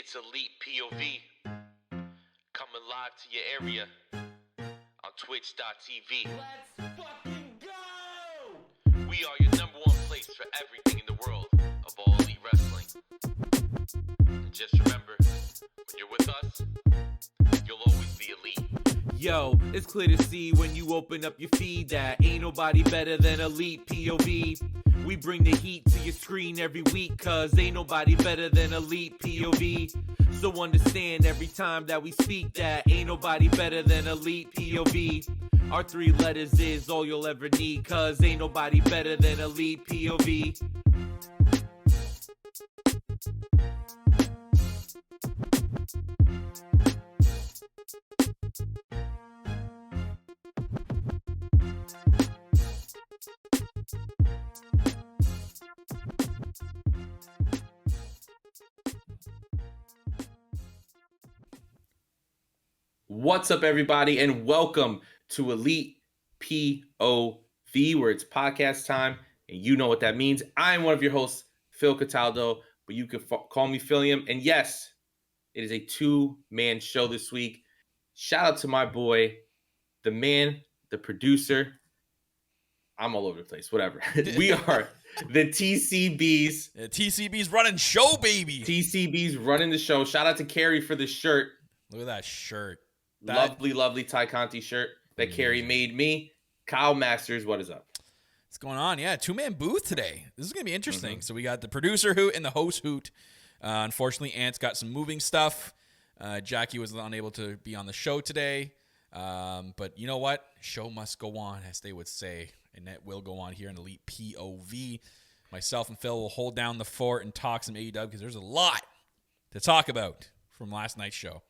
It's Elite POV, coming live to your area on twitch.tv. Let's fucking go! We are your number one place for everything in the world of all elite wrestling. And just remember, when you're with us, you'll always be elite. Yo, it's clear to see when you open up your feed that ain't nobody better than Elite POV. We bring the heat to your screen every week, cause ain't nobody better than Elite POV. So understand every time that we speak that ain't nobody better than Elite POV. Our 3 letters is all you'll ever need, cause ain't nobody better than Elite POV. What's up, everybody, and welcome to Elite POV, where it's podcast time, and you know what that means. I'm one of your hosts, Phil Cataldo, but you can call me Philium. And yes, it is a 2-man show this week. Shout out to my boy, the man, the producer. I'm all over the place, whatever. We are the TCBs. TCB's running show, baby. TCBs running the show. Shout out to Carrie for the shirt. Look at that shirt. Lovely Ty Conti shirt that Carrie made me. Kyle Masters, what is up? What's going on? Yeah, 2-man booth today. This is going to be interesting. So we got the producer hoot and the host hoot. Unfortunately, Ant's got some moving stuff. Jackie was unable to be on the show today. But you know what? Show must go on, as they would say. And that will go on here in Elite POV. Myself and Phil will hold down the fort and talk some AEW because there's a lot to talk about from last night's show.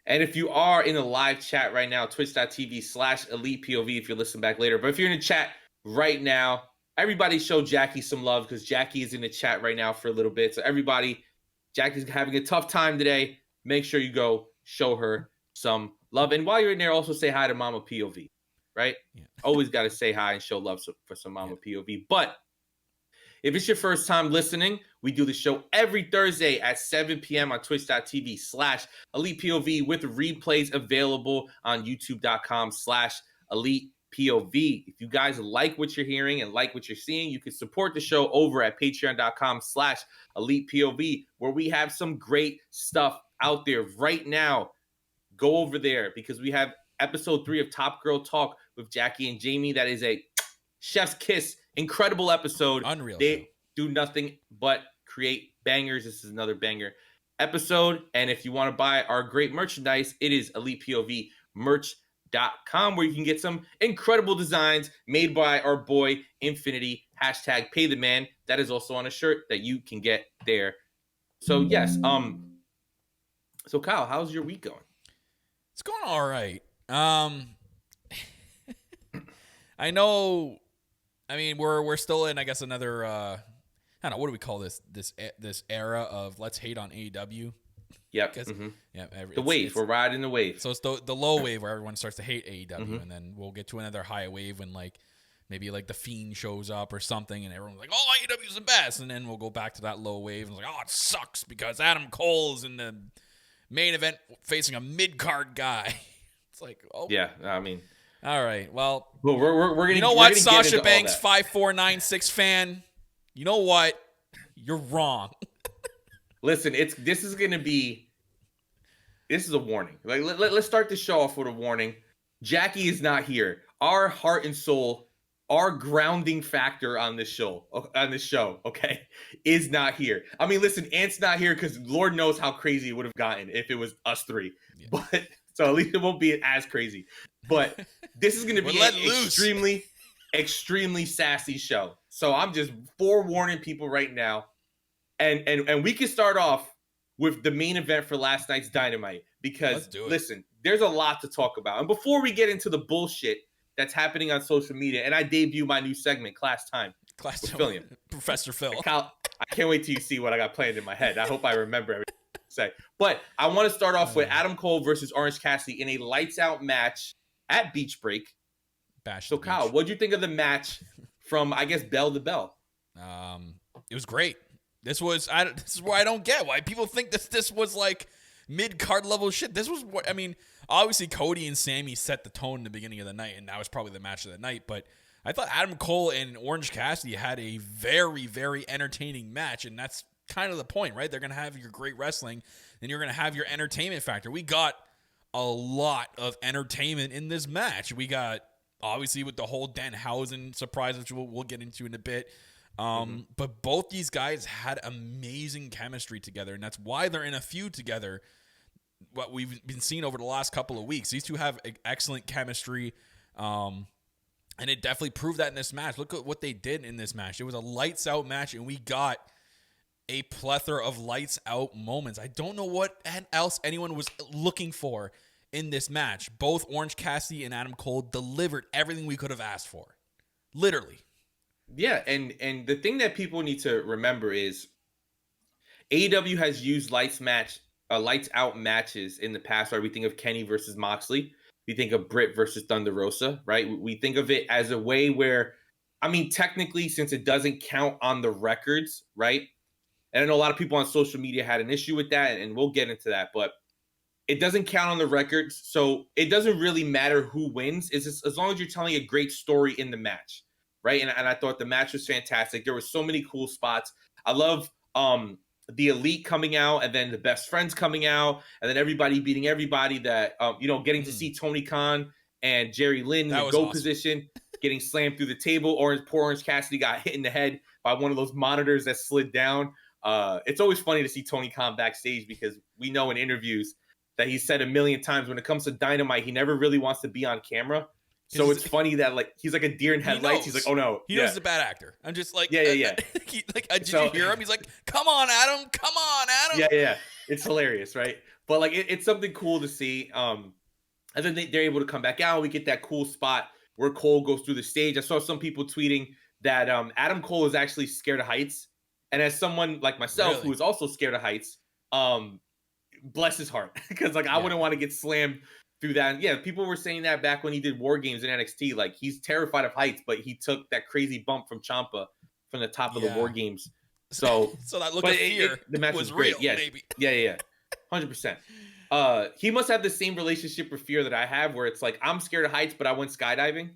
And if you are in the live chat right now, twitch.tv/ElitePOV if you listen back later. But if you're in the chat right now, everybody show Jackie some love because Jackie is in the chat right now for a little bit. So everybody, Jackie's having a tough time today. Make sure you go show her some love. And while you're in there, also say hi to Mama POV, right? Yeah. Always got to say hi and show love for some Mama POV. But if it's your first time listening, we do the show every Thursday at 7 p.m. on twitch.tv/ElitePOV with replays available on youtube.com/ElitePOV. If you guys like what you're hearing and like what you're seeing, you can support the show over at patreon.com/ElitePOV, where we have some great stuff out there right now. Go over there because we have episode 3 of Top Girl Talk with Jackie and Jamie. That is a chef's kiss. Incredible episode. Unreal. They do nothing but create bangers. This is another banger episode. And if you want to buy our great merchandise, it is ElitePOVmerch.com, where you can get some incredible designs made by our boy Infinity. #PayTheMan. That is also on a shirt that you can get there. So yes. So Kyle, how's your week going? It's going all right. I know. I mean, we're still in, I guess, another. I don't know, what do we call this era of let's hate on AEW? Yep. The wave. We're riding the wave. So it's the low wave where everyone starts to hate AEW, and then we'll get to another high wave when maybe The Fiend shows up or something, and everyone's like, "Oh, AEW's the best," and then we'll go back to that low wave and it's like, "Oh, it sucks because Adam Cole's in the main event facing a mid-card guy." It's like, oh yeah, I mean. All right. Well, we're gonna. You know what, Sasha Banks, 5496 fan. You know what? You're wrong. Listen, this is a warning. Like let's start the show off with a warning. Jackie is not here. Our heart and soul, our grounding factor on this show, okay, is not here. I mean, listen, Ant's not here because Lord knows how crazy it would have gotten if it was us 3. Yeah. But so at least it won't be as crazy. But this is going to be an extremely sassy show. So I'm just forewarning people right now. And we can start off with the main event for last night's Dynamite. Because, listen, there's a lot to talk about. And before we get into the bullshit that's happening on social media, and I debut my new segment, Class Time. Class Time. William. Professor Phil. Kyle, I can't wait till you see what I got planned in my head. I hope I remember everything to say. But I want to start off with Adam Cole versus Orange Cassidy in a lights-out match at Beach Break. So, Kyle, what did you think of the match from, I guess, bell to bell? It was great. This is where I don't get why people think this was like mid-card level shit. This was what, I mean, obviously Cody and Sammy set the tone in the beginning of the night, and that was probably the match of the night, but I thought Adam Cole and Orange Cassidy had a very, very entertaining match, and that's kind of the point, right? They're going to have your great wrestling, and you're going to have your entertainment factor. We got a lot of entertainment in this match. We got, obviously, with the whole Danhausen surprise, which we'll get into in a bit, but both these guys had amazing chemistry together, and that's why they're in a feud together. What we've been seeing over the last couple of weeks, these two have excellent chemistry, and it definitely proved that in this match. Look at what they did in this match. It was a lights out match, and we got a plethora of lights out moments. I don't know what else anyone was looking for in this match. Both Orange Cassidy and Adam Cole delivered everything we could have asked for. Literally. Yeah, and the thing that people need to remember is AEW has used lights out matches in the past, where we think of Kenny versus Moxley. We think of Britt versus Thunder Rosa, right? We think of it as a way where, I mean, technically, since it doesn't count on the records, right? And I know a lot of people on social media had an issue with that, and we'll get into that, but it doesn't count on the records, so it doesn't really matter who wins. It's just, as long as you're telling a great story in the match, right? And I thought the match was fantastic. There were so many cool spots. I love the Elite coming out, and then the Best Friends coming out, and then everybody beating everybody. That getting to see Tony Khan and Jerry Lynn in the go position, getting slammed through the table. Poor Orange Cassidy got hit in the head by one of those monitors that slid down. It's always funny to see Tony Khan backstage, because we know in interviews that he said a million times, when it comes to Dynamite, he never really wants to be on camera. So it's funny that he's like a deer in headlights. He's like, oh no, he knows he's a bad actor. I'm just like, yeah. Did you hear him? He's like, come on, Adam. Yeah. It's hilarious, right? But like, it's something cool to see. And then they're able to come back out. We get that cool spot where Cole goes through the stage. I saw some people tweeting that Adam Cole is actually scared of heights. And as someone like myself, who is also scared of heights, bless his heart, because like I wouldn't want to get slammed through that. And yeah, people were saying that back when he did War Games in NXT, like he's terrified of heights, but he took that crazy bump from Ciampa from the top of the War Games. So that look of fear the match was great. Real, maybe. Yeah. 100%. He must have the same relationship with fear that I have, where it's like, I'm scared of heights, but I went skydiving.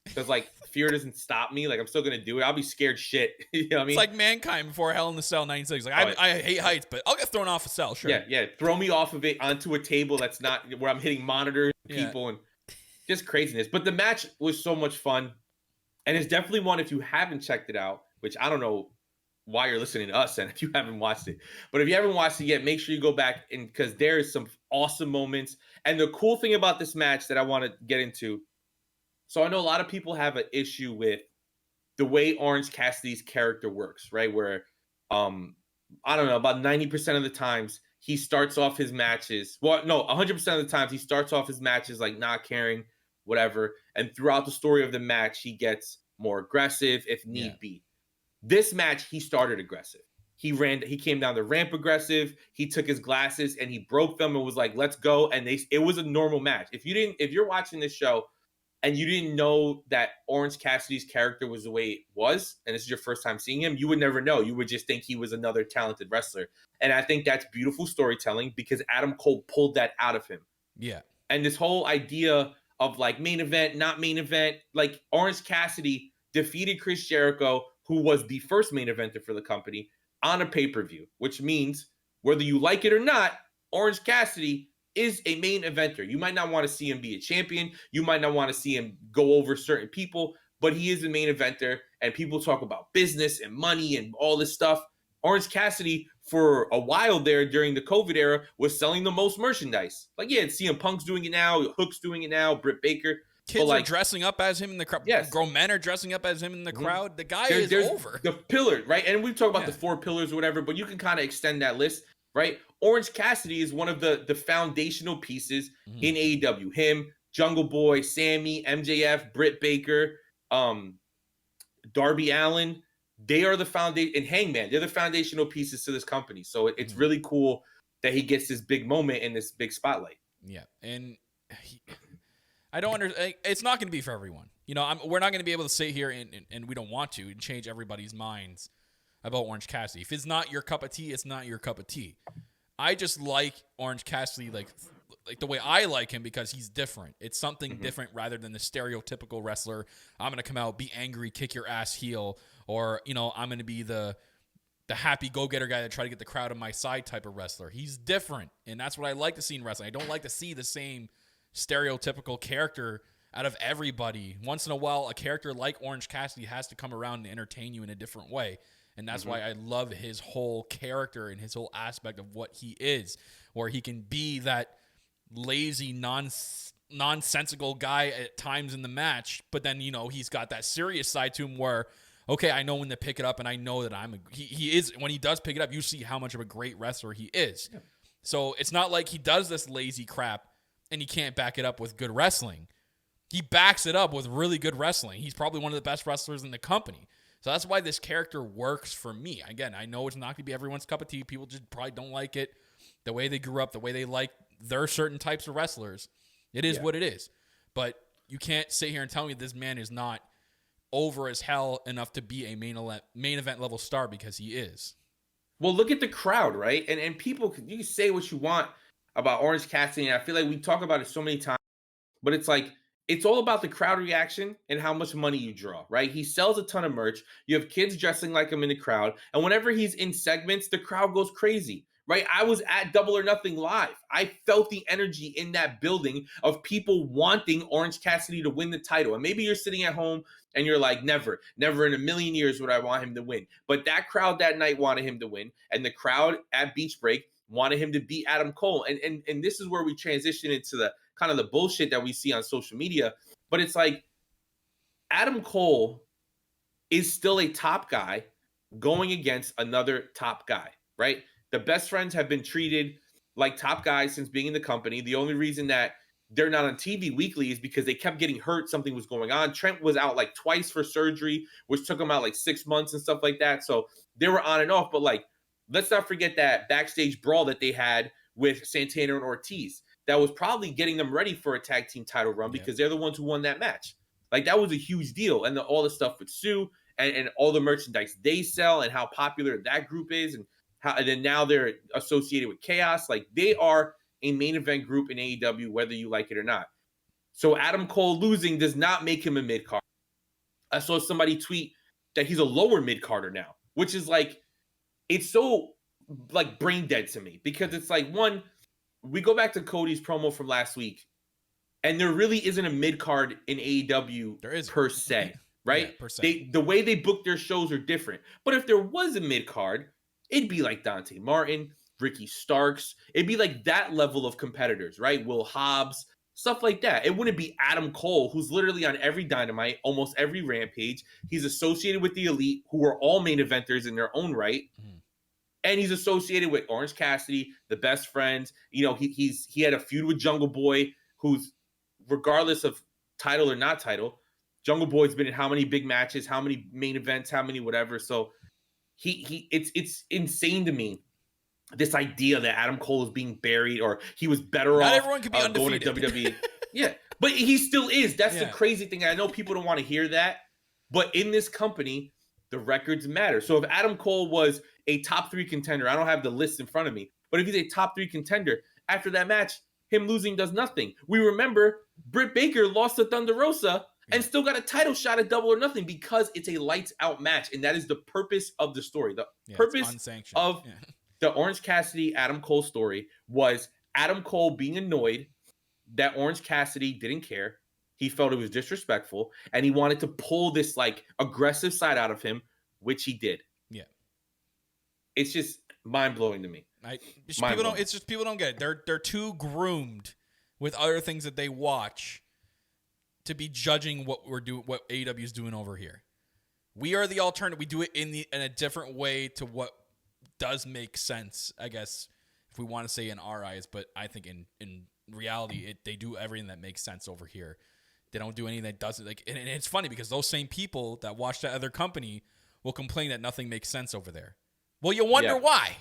Because like fear doesn't stop me. Like I'm still gonna do it. I'll be scared shit. You know what I mean? It's like Mankind before Hell in the Cell 96. Like I hate heights, but I'll get thrown off a cell. Sure. Yeah. Throw me off of it onto a table that's not where I'm hitting monitors, people, and just craziness. But the match was so much fun, and it's definitely one, if you haven't checked it out, which I don't know why you're listening to us, and if you haven't watched it, but if you haven't watched it yet, make sure you go back, and because there is some awesome moments. And the cool thing about this match that I want to get into. So I know a lot of people have an issue with the way Orange Cassidy's character works, right? Where, I don't know, about 90% of the times he starts off his matches. Well, no, 100% of the times he starts off his matches like not caring, whatever. And throughout the story of the match, he gets more aggressive if need be. This match, he started aggressive. He came down the ramp aggressive. He took his glasses and he broke them and was like, let's go. And it was a normal match. If you're watching this show, and you didn't know that Orange Cassidy's character was the way it was, and this is your first time seeing him, you would never know. You would just think he was another talented wrestler. And I think that's beautiful storytelling, because Adam Cole pulled that out of him. Yeah. And this whole idea of like main event, not main event, like Orange Cassidy defeated Chris Jericho, who was the first main eventer for the company, on a pay-per-view, which means whether you like it or not, Orange Cassidy is a main eventer. You might not want to see him be a champion. You might not want to see him go over certain people, but he is a main eventer, and people talk about business and money and all this stuff. Orange Cassidy, for a while there during the COVID era, was selling the most merchandise. Like, yeah, CM Punk's doing it now, Hook's doing it now, Britt Baker. Kids are dressing up as him in the crowd. Yes. Grown men are dressing up as him in the crowd. The guy is over. The pillar, right? And we've talked about the 4 pillars or whatever, but you can kind of extend that list. Right, Orange Cassidy is one of the foundational pieces in AEW. Him, Jungle Boy, Sammy, MJF, Britt Baker, Darby Allin. They are the foundation, and Hangman. They're the foundational pieces to this company. So it's really cool that he gets this big moment in this big spotlight. Yeah, and I don't understand. It's not going to be for everyone. You know, we're not going to be able to sit here and we don't want to and change everybody's minds about Orange Cassidy. If it's not your cup of tea, it's not your cup of tea. I just like Orange Cassidy like the way I like him because he's different. It's something different rather than the stereotypical wrestler. I'm going to come out, be angry, kick your ass heel, or, you know, I'm going to be the happy go-getter guy that try to get the crowd on my side type of wrestler. He's different, and that's what I like to see in wrestling. I don't like to see the same stereotypical character out of everybody. Once in a while, a character like Orange Cassidy has to come around and entertain you in a different way, and that's why I love his whole character and his whole aspect of what he is, where he can be that lazy, nonsensical guy at times in the match, but then, you know, he's got that serious side to him where, okay, I know when to pick it up, and I know that he is, when he does pick it up, you see how much of a great wrestler he is. Yeah. So it's not like he does this lazy crap and he can't back it up with good wrestling. He backs it up with really good wrestling. He's probably one of the best wrestlers in the company. So that's why this character works for me. Again, I know it's not going to be everyone's cup of tea. People just probably don't like it. The way they grew up, the way they like their certain types of wrestlers. It is what it is. But you can't sit here and tell me this man is not over as hell enough to be a main event level star, because he is. Well, look at the crowd, right? And people, you can say what you want about Orange Cassidy, and I feel like we talk about it so many times, but it's like, it's all about the crowd reaction and how much money you draw, right? He sells a ton of merch. You have kids dressing like him in the crowd. And whenever he's in segments, the crowd goes crazy, right? I was at Double or Nothing Live. I felt the energy in that building of people wanting Orange Cassidy to win the title. And maybe you're sitting at home and you're like, never in a million years would I want him to win. But that crowd that night wanted him to win. And the crowd at Beach Break wanted him to beat Adam Cole. And this is where we transition into the kind of the bullshit that we see on social media. But it's like, Adam Cole is still a top guy going against another top guy, right? The best friends have been treated like top guys since being in the company. The only reason that they're not on TV weekly is because they kept getting hurt. Something was going on. Trent was out like twice for surgery, which took him out like 6 months and stuff like that. So they were on and off. But like, let's not forget that backstage brawl that they had with Santana and Ortiz. That was probably getting them ready for a tag team title run because they're the ones who won that match. Like, that was a huge deal. And all the stuff with Sue and all the merchandise they sell and how popular that group is, and then now they're associated with Chaos. Like, they are a main event group in AEW, whether you like it or not. So Adam Cole losing does not make him a mid-card. I saw somebody tweet that he's a lower mid-carder now, which is like, it's so like brain dead to me, because it's like, one, we go back to Cody's promo from last week, and there really isn't a mid-card in AEW per se, right? Yeah, per se. The way they book their shows are different. But if there was a mid-card, it'd be like Dante Martin, Ricky Starks. It'd be like that level of competitors, right? Will Hobbs, stuff like that. It wouldn't be Adam Cole, who's literally on every Dynamite, almost every Rampage. He's associated with the Elite, who are all main eventers in their own right. Mm-hmm. And he's associated with Orange Cassidy, the best friends. You know, he had a feud with Jungle Boy, who's, regardless of title or not title, Jungle Boy's been in how many big matches, how many main events, how many whatever. So it's insane to me, this idea that Adam Cole is being buried, or he was better off everyone could be going to WWE. Yeah, but he still is. That's the crazy thing. I know people don't want to hear that, but in this company, the records matter. So if Adam Cole was a top 3 contender, I don't have the list in front of me, but if he's a top 3 contender, after that match, him losing does nothing. We remember Britt Baker lost to Thunder Rosa and still got a title shot at Double or Nothing, because it's a lights out match. And that is the purpose of the story. The purpose of the Orange Cassidy, Adam Cole story was Adam Cole being annoyed that Orange Cassidy didn't care. He felt it was disrespectful, and he wanted to pull this like aggressive side out of him, which he did. Yeah. It's just mind-blowing to me. People don't get it. They're too groomed with other things that they watch to be judging what AEW is doing over here. We are the alternative. We do it in a different way to what does make sense, I guess, if we want to say in our eyes. But I think in reality, they do everything that makes sense over here. They don't do anything that doesn't. Like, and it's funny because those same people that watch that other company will complain that nothing makes sense over there. Well, you wonder why.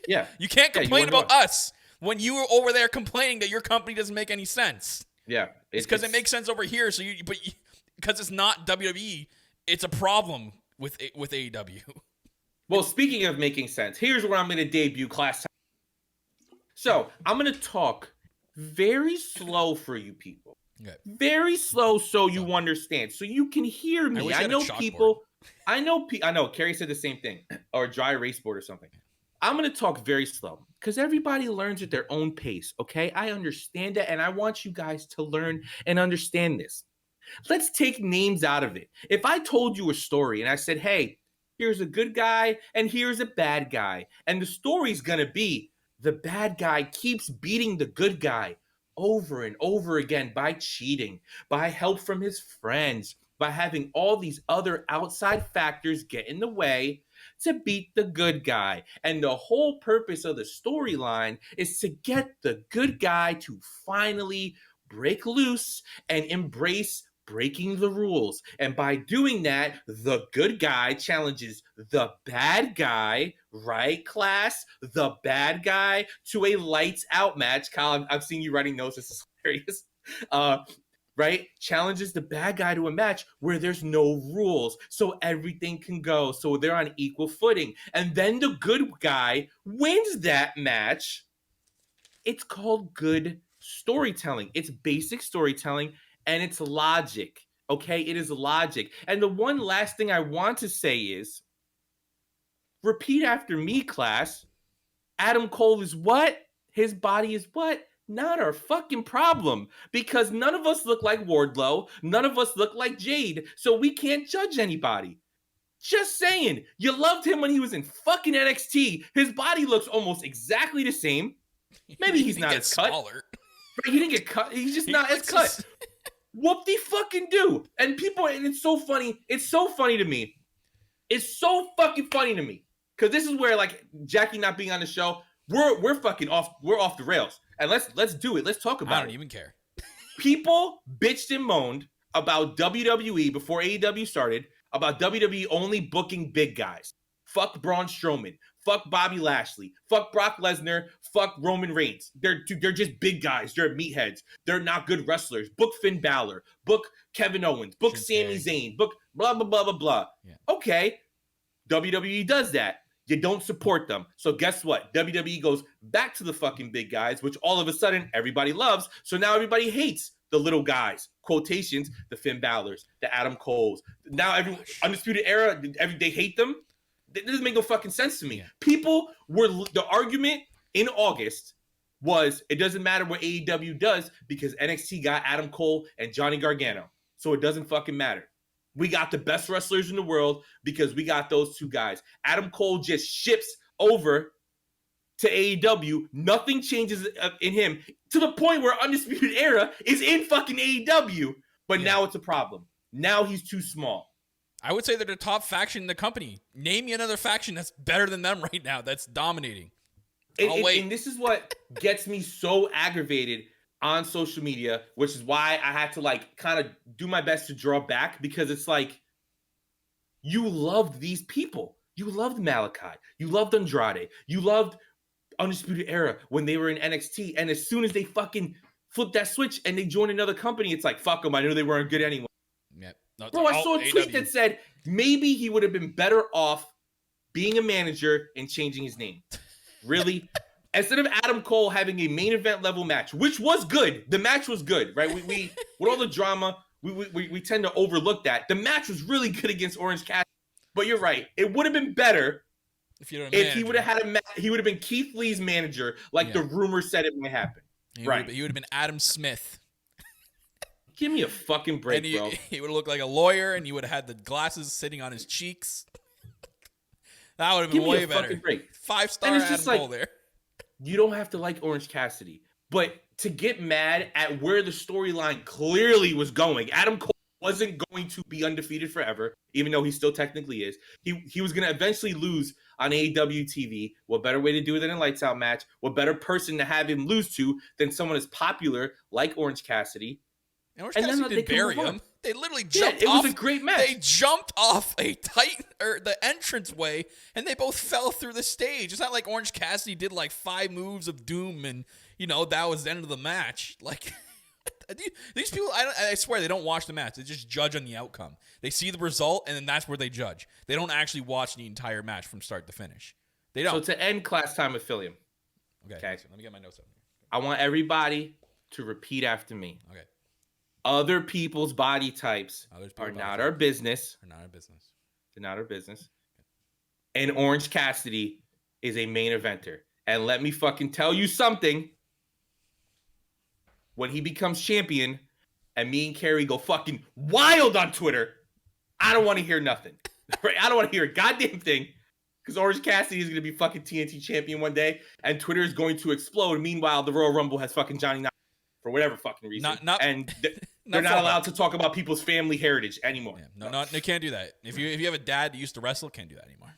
Yeah. You can't complain about us when you were over there complaining that your company doesn't make any sense. Yeah. It's because it makes sense over here. So because it's not WWE, it's a problem with AEW. Well, speaking of making sense, here's where I'm going to debut class time. So I'm going to talk very slow for you people. Okay. Very slow so you understand, so you can hear me. wish I I had a know chalkboard. people. I know. Carrie said the same thing, or a dry erase board or something. I'm going to talk very slow because everybody learns at their own pace, okay? I understand that, and I want you guys to learn and understand this. Let's take names out of it. If I told you a story and I said, hey, here's a good guy and here's a bad guy, and the story's going to be the bad guy keeps beating the good guy over and over again by cheating, by help from his friends, by having all these other outside factors get in the way to beat the good guy. And the whole purpose of the storyline is to get the good guy to finally break loose and embrace breaking the rules. And by doing that, the good guy challenges the bad guy, right, class? The bad guy to a lights out match. Kyle, I've seen you writing notes. This is hilarious. Right? Challenges the bad guy to a match where there's no rules, so everything can go. So they're on equal footing. And then the good guy wins that match. It's called good storytelling. It's basic storytelling, and it's logic. Okay? It is logic. And the one last thing I want to say is, repeat after me, class. Adam Cole is what? His body is what? Not our fucking problem, because none of us look like Wardlow. None of us look like Jade, so we can't judge anybody. Just saying. You loved him when he was in fucking NXT. His body looks almost exactly the same. Maybe he's not as cut. Smaller. Right, he didn't get cut. He's just not as cut. Whoop de fucking do. And people, and it's so funny. It's so funny to me. It's so fucking funny to me. Because this is where, like, Jackie not being on the show, we're fucking off. We're off the rails. And let's do it. Let's talk about it. I don't even care. People bitched and moaned about WWE before AEW started, about WWE only booking big guys. Fuck Braun Strowman. Fuck Bobby Lashley. Fuck Brock Lesnar. Fuck Roman Reigns. They're just big guys. They're meatheads. They're not good wrestlers. Book Finn Balor. Book Kevin Owens. Book Sami Zayn. Book blah, blah, blah, blah, blah. Yeah. Okay. WWE does that. You don't support them. So guess what? WWE goes back to the fucking big guys, which all of a sudden everybody loves. So now everybody hates the little guys. Quotations, the Finn Balors, the Adam Coles. Now every Undisputed Era, they hate them. It doesn't make no fucking sense to me. Yeah. People were, the argument in August was it doesn't matter what AEW does because NXT got Adam Cole and Johnny Gargano. So it doesn't fucking matter. We got the best wrestlers in the world because we got those two guys. Adam Cole just ships over to AEW. Nothing changes in him to the point where Undisputed Era is in fucking AEW. But now it's a problem. Now he's too small. I would say they're the top faction in the company. Name me another faction that's better than them right now, that's dominating. And this is what gets me so aggravated on social media, which is why I had to like kind of do my best to draw back, because it's like, you loved these people. You loved Malachi. You loved Andrade. You loved Undisputed Era when they were in NXT. And as soon as they fucking flipped that switch and they joined another company, it's like, fuck them. I knew they weren't good anyway. Yep. No, Bro, I saw a tweet that said maybe he would have been better off being a manager and changing his name. Really? Instead of Adam Cole having a main event level match, which was good. The match was good, right? We with all the drama, we tend to overlook that. The match was really good against Orange Cassidy. But you're right. It would have been better if he would have had he would have been Keith Lee's manager, like the rumor said it might happen. He would have been Adam Smith. Give me a fucking break, and bro. He would have looked like a lawyer, and you would have had the glasses sitting on his cheeks. That would have been way better. Fucking break. 5-star Adam Cole there. You don't have to like Orange Cassidy, but to get mad at where the storyline clearly was going, Adam Cole wasn't going to be undefeated forever, even though he still technically is. He was going to eventually lose on AEW TV. What better way to do it than a lights out match? What better person to have him lose to than someone as popular like Orange Cassidy? And Orange Cassidy didn't bury him. They literally jumped off. It was a great match. They jumped off the entranceway, and they both fell through the stage. It's not like Orange Cassidy did like 5 moves of doom, and that was the end of the match. Like, These people, I swear, they don't watch the match. They just judge on the outcome. They see the result, and then that's where they judge. They don't actually watch the entire match from start to finish. They don't. So to end class time affiliate, Okay. So let me get my notes up. I want everybody to repeat after me. Okay. Other people's body types are not our business. They're not our business. They're not our business. And Orange Cassidy is a main eventer. And let me fucking tell you something. When he becomes champion and me and Carrie go fucking wild on Twitter, I don't want to hear nothing. Right? I don't want to hear a goddamn thing. Because Orange Cassidy is going to be fucking TNT champion one day. And Twitter is going to explode. Meanwhile, the Royal Rumble has fucking Johnny Knoxville for whatever fucking reason. They're not allowed to talk about people's family heritage anymore. Yeah, no, they can't do that. If you have a dad that used to wrestle, can't do that anymore.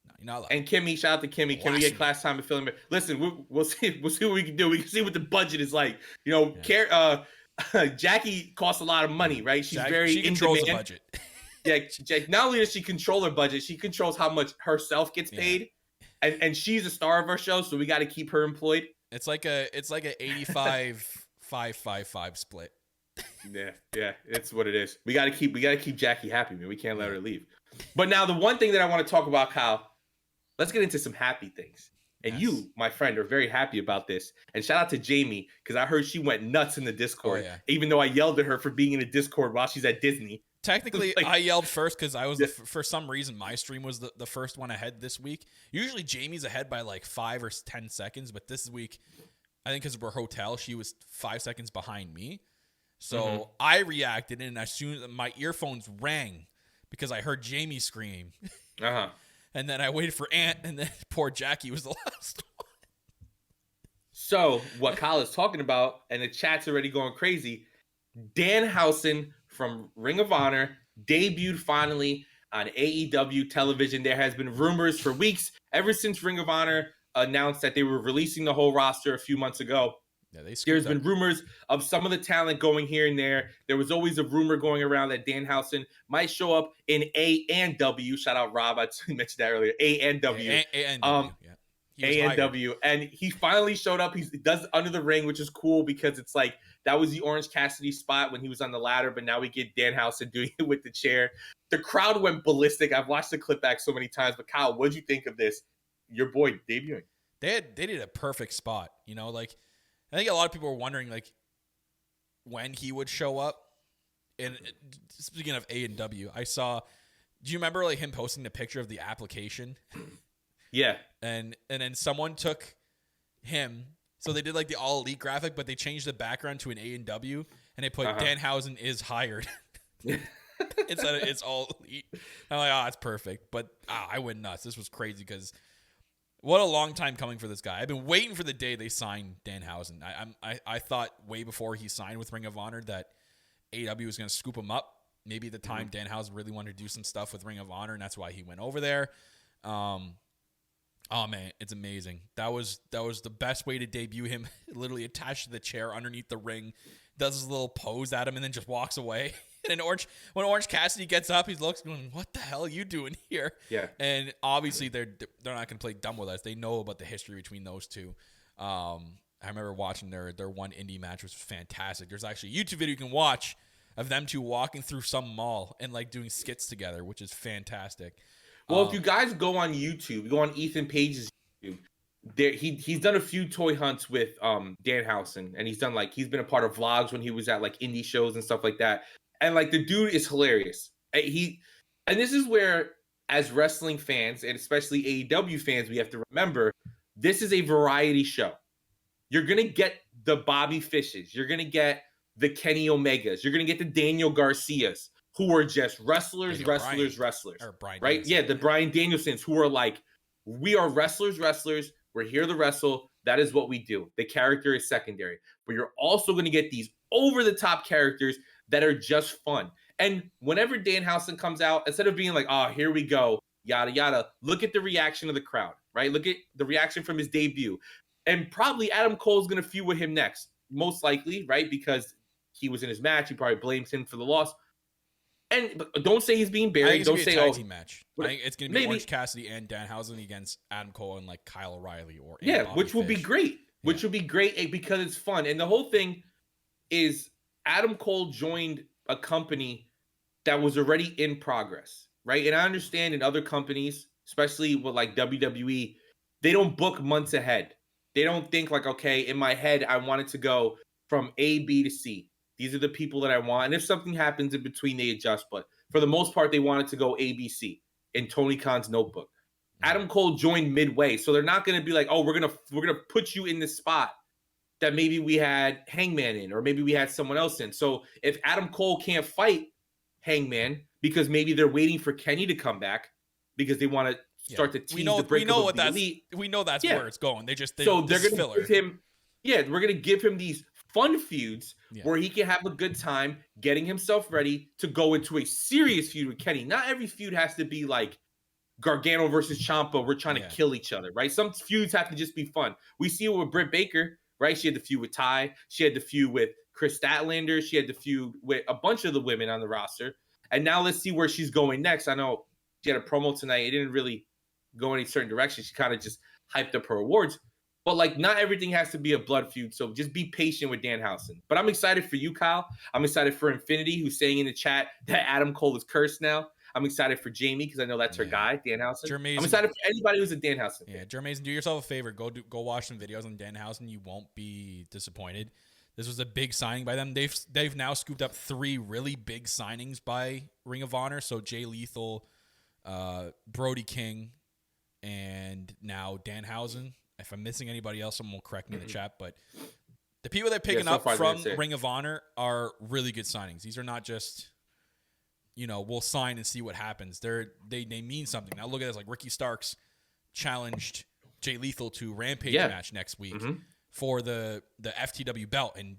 No, you're not allowed. And Kimmy, shout out to Kimmy. Can we get class time affiliate? Listen, we'll see what we can do. We can see what the budget is like. You know, Jackie costs a lot of money, right? She controls the budget. Yeah, not only does she control her budget, she controls how much herself gets paid, and she's a star of our show, so we got to keep her employed. It's like a 85-5-5-5 split. Yeah, it's what it is. We gotta keep Jackie happy, man. We can't let her leave. But now the one thing that I want to talk about, Kyle, let's get into some happy things. And you, my friend, are very happy about this. And shout out to Jamie, because I heard she went nuts in the Discord, even though I yelled at her for being in a Discord while she's at Disney. Technically, I yelled first because I was for some reason my stream was the first one ahead this week. Usually Jamie's ahead by like 5 or 10 seconds, but this week, I think because of her hotel, she was 5 seconds behind me. So I reacted, and as soon as my earphones rang because I heard Jamie scream, and then I waited for Ant, and then poor Jackie was the last one. So what Kyle is talking about, and the chat's already going crazy, Danhausen from Ring of Honor debuted finally on AEW television. There has been rumors for weeks, ever since Ring of Honor announced that they were releasing the whole roster a few months ago. Yeah, there's been rumors of some of the talent going here and there. There was always a rumor going around that Danhausen might show up in A and W. Shout out Rob, I mentioned that earlier. A and W. A and W. And he finally showed up. He does Under the Ring, which is cool because it's like that was the Orange Cassidy spot when he was on the ladder, but now we get Danhausen doing it with the chair. The crowd went ballistic. I've watched the clip back so many times. But Kyle, what'd you think of this? Your boy debuting. They did a perfect spot. You know, like I think a lot of people were wondering like when he would show up. And speaking of A and W, I saw. Do you remember like him posting the picture of the application? Yeah. And then someone took him. So they did like the all elite graphic, but they changed the background to an A and W, and they put Danhausen is hired. Instead of it's all elite. I'm like, it's perfect. But I went nuts. This was crazy because what a long time coming for this guy. I've been waiting for the day they signed Danhausen. I thought way before he signed with Ring of Honor that AEW was going to scoop him up. Maybe at the time Danhausen really wanted to do some stuff with Ring of Honor, and that's why he went over there. Oh man, it's amazing. That was the best way to debut him. Literally attached to the chair underneath the ring, does his little pose at him, and then just walks away. And then when Orange Cassidy gets up, he looks going, "What the hell are you doing here?" Yeah. And obviously they're not going to play dumb with us. They know about the history between those two. I remember watching their one indie match, which was fantastic. There's actually a YouTube video you can watch of them two walking through some mall and like doing skits together, which is fantastic. Well, if you guys go on YouTube, go on Ethan Page's YouTube, he's done a few toy hunts with Danhausen, and he's been a part of vlogs when he was at like indie shows and stuff like that. And like the dude is hilarious. And this is where, as wrestling fans and especially AEW fans, we have to remember this is a variety show. You're gonna get the Bobby Fishes, you're gonna get the Kenny Omegas, you're gonna get the Daniel Garcias, who are just wrestlers, right? Danielson. Yeah, the Bryan Danielsons, who are like, we are wrestlers. We're here to wrestle. That is what we do. The character is secondary. But you're also going to get these over-the-top characters that are just fun. And whenever Danhausen comes out, instead of being like, here we go, yada, yada, look at the reaction of the crowd, right? Look at the reaction from his debut. And probably Adam Cole's going to feud with him next, most likely, right? Because he was in his match. He probably blames him for the loss. But don't say he's being buried. Don't say tag team match. I think it's going to be Orange Cassidy and Danhausen against Adam Cole and like Kyle O'Reilly or which will be great. Which will be great because it's fun. And the whole thing, is Adam Cole joined a company that was already in progress, right? And I understand in other companies, especially with like WWE, they don't book months ahead. They don't think like, okay, in my head, I want it to go from A, B to C. These are the people that I want. And if something happens in between, they adjust. But for the most part, they want it to go A, B, C in Tony Khan's notebook. Adam Cole joined midway. So they're not going to be like, oh, we're gonna put you in this spot that maybe we had Hangman in, or maybe we had someone else in. So if Adam Cole can't fight Hangman because maybe they're waiting for Kenny to come back because they want to start to tease the breakup of the Elite. We know that's where it's going. They're going to filler. give him, we're going to give him these fun feuds where he can have a good time getting himself ready to go into a serious feud with Kenny. Not every feud has to be like Gargano versus Ciampa. We're trying to kill each other, right? Some feuds have to just be fun. We see it with Britt Baker, right? She had the feud with Ty. She had the feud with Chris Statlander. She had the feud with a bunch of the women on the roster. And now let's see where she's going next. I know she had a promo tonight. It didn't really go any certain direction. She kind of just hyped up her awards. But, like, not everything has to be a blood feud, so just be patient with Danhausen. But I'm excited for you, Kyle. I'm excited for Infinity, who's saying in the chat that Adam Cole is cursed now. I'm excited for Jamie because I know that's her guy, Danhausen. I'm excited for anybody who's a Danhausen fan. Yeah, Jermaine, do yourself a favor. Go watch some videos on Danhausen. You won't be disappointed. This was a big signing by them. They've now scooped up 3 really big signings by Ring of Honor. So Jay Lethal, Brody King, and now Danhausen. If I'm missing anybody else, someone will correct me in the chat. But the people they're picking up from Ring of Honor are really good signings. These are not just, we'll sign and see what happens. They mean something. Now look at this. Like Ricky Starks challenged Jay Lethal to Rampage match next week for the FTW belt. And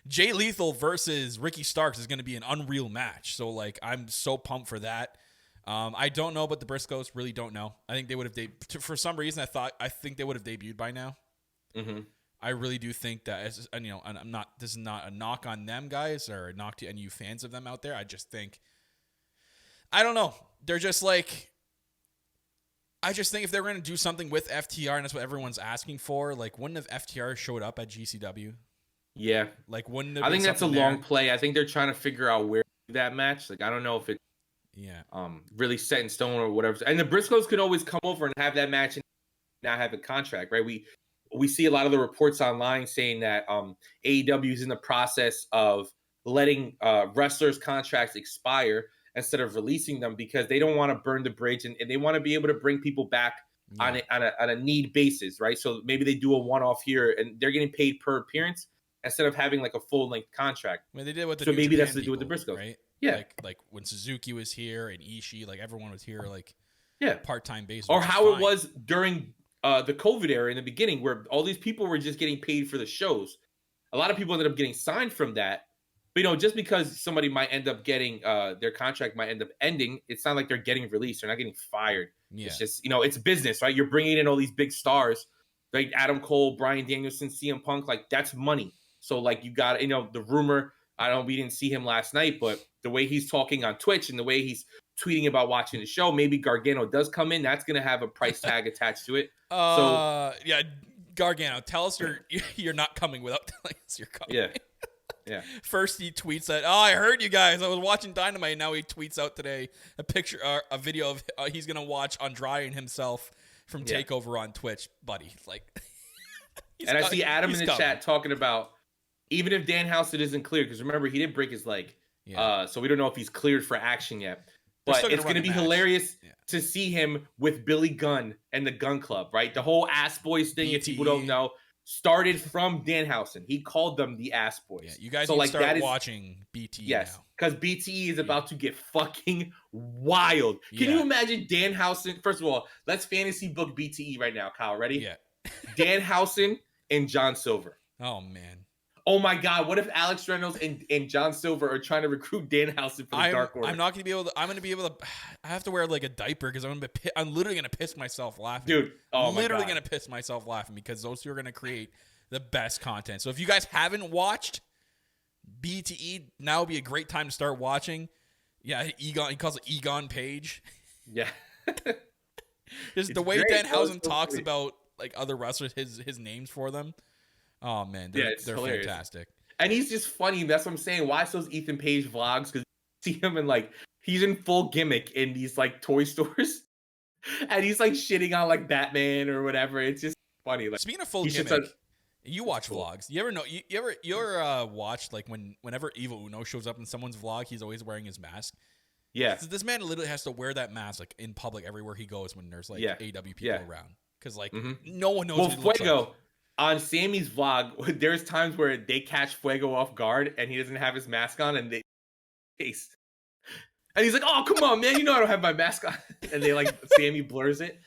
Jay Lethal versus Ricky Starks is going to be an unreal match. So, like, I'm so pumped for that. I don't know about the Briscoes. Really don't know. I think they would have for some reason. I think they would have debuted by now. I really do think that, and I'm not. This is not a knock on them, guys, or a knock to any of you fans of them out there. I just think, I don't know. They're just like, I just think if they're going to do something with FTR, and that's what everyone's asking for, like, wouldn't have FTR showed up at GCW? Yeah, like wouldn't. I think that's a long play. I think they're trying to figure out where to do that match. Like, I don't know if it's really set in stone or whatever. And the Briscoes could always come over and have that match and not have a contract, right? We see a lot of the reports online saying that AEW is in the process of letting wrestlers' contracts expire instead of releasing them because they don't want to burn the bridge and they want to be able to bring people back on a need basis, right? So maybe they do a one-off here and they're getting paid per appearance instead of having like a full-length contract. I mean, they did what the so New maybe Japan that's to do with the people, Briscoes, right? Yeah, like when Suzuki was here and Ishii, like everyone was here, like part-time basis, or how it was during the COVID era in the beginning, where all these people were just getting paid for the shows. A lot of people ended up getting signed from that, but just because somebody might end up getting their contract might end up ending, it's not like they're getting released. They're not getting fired. Yeah. It's just it's business, right? You're bringing in all these big stars, like Adam Cole, Bryan Danielson, CM Punk, like that's money. So like you got the rumor. We didn't see him last night, but the way he's talking on Twitch and the way he's tweeting about watching the show, maybe Gargano does come in. That's going to have a price tag attached to it. Gargano, tell us you're not coming without telling us you're coming. Yeah. First he tweets that, I heard you guys. I was watching Dynamite. Now he tweets out today a video of he's going to watch Andrade himself from TakeOver on Twitch. Buddy, like. And I see Adam in the chat talking about, even if Danhausen isn't cleared, because remember, he did break his leg. Yeah. So we don't know if he's cleared for action yet. But it's going to be hilarious to see him with Billy Gunn and the Gun Club, right? The whole Ass Boys thing, if people don't know, started from Danhausen. He called them the Ass Boys. Yeah, you guys need to start watching BTE now. Because BTE is about to get fucking wild. Can you imagine Danhausen? First of all, let's fantasy book BTE right now, Kyle. Ready? Yeah. Danhausen and John Silver. Oh, man. Oh my God! What if Alex Reynolds and John Silver are trying to recruit Danhausen for the Dark Order? I'm not gonna be able to. I'm gonna be able to. I have to wear like a diaper because I'm literally gonna piss myself laughing, dude. Oh my God! Literally gonna piss myself laughing because those two are gonna create the best content. So if you guys haven't watched BTE, now would be a great time to start watching. Yeah, Egon. He calls it Egon Page. Yeah. Just the way Danhausen talks about like other wrestlers, his names for them. Oh man, they're fantastic. And he's just funny. That's what I'm saying. Watch those Ethan Page vlogs because you see him in like he's in full gimmick in these like toy stores, and he's like shitting on like Batman or whatever. It's just funny. Like Speaking of full he's just gimmick, you watch cool. vlogs. You ever know? You ever watched like whenever Evil Uno shows up in someone's vlog, he's always wearing his mask. Yeah. So this man literally has to wear that mask like in public everywhere he goes when there's like AW people around because like no one knows. Well, what he looks Fuego like. on Sammy's vlog, there's times where they catch Fuego off guard and he doesn't have his mask on, and they taste. And he's like, "Oh, come on, man! You know I don't have my mask on." And they like Sammy blurs it.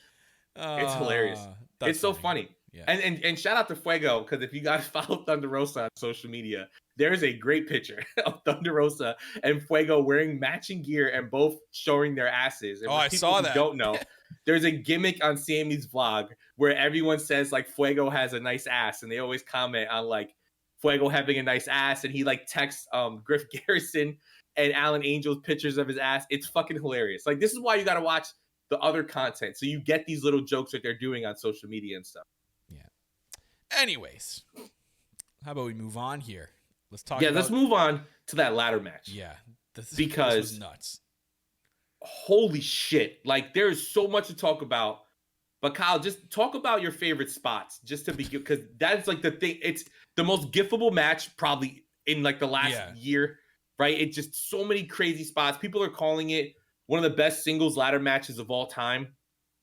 It's hilarious. It's so funny. Yeah. And shout out to Fuego, because if you guys follow Thunder Rosa on social media, there's a great picture of Thunder Rosa and Fuego wearing matching gear and both showing their asses. And for I people saw who that. don't know, there's a gimmick on Sammy's vlog where everyone says like Fuego has a nice ass, and they always comment on like Fuego having a nice ass, and he like texts Griff Garrison and Alan Angel's pictures of his ass. It's fucking hilarious. Like, this is why you got to watch the other content, so you get these little jokes that they're doing on social media and stuff. Yeah. Anyways, how about we move on here? Let's talk. Let's move on to that ladder match. Yeah, this was nuts. Holy shit! Like, there is so much to talk about. But Kyle, just talk about your favorite spots, just to begin, because that's like the thing. It's the most giftable match probably in like the last year, right? It's just so many crazy spots. People are calling it one of the best singles ladder matches of all time,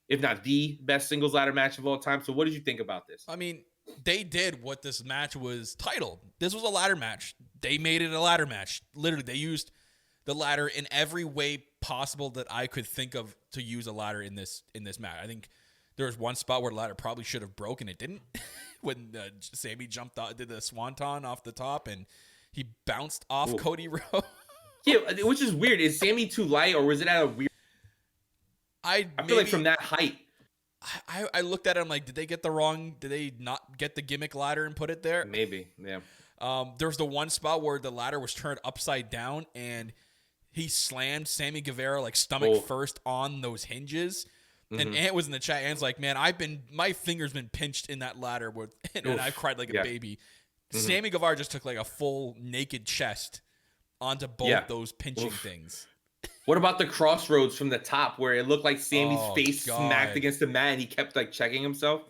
if not the best singles ladder match of all time. So what did you think about this? I mean, they did what this match was titled. This was a ladder match. They made it a ladder match. Literally, they used the ladder in every way possible that I could think of to use a ladder in this match. I think there was one spot where the ladder probably should have broken. It didn't. When Sammy jumped out, did the swanton off the top, and he bounced off Cody Rhodes. Yeah, which is weird. Is Sammy too light, or was it at a weird? I feel like from that height. I looked at it. I'm like, did they not get the gimmick ladder and put it there? Maybe, yeah. There's the one spot where the ladder was turned upside down and he slammed Sammy Guevara like stomach first on those hinges. And Ant was in the chat. Ant's like, man, my finger's been pinched in that ladder and I cried like a baby. Sammy Guevara just took like a full naked chest onto both those pinching things. What about the crossroads from the top where it looked like Sammy's face smacked against the mat and he kept like checking himself?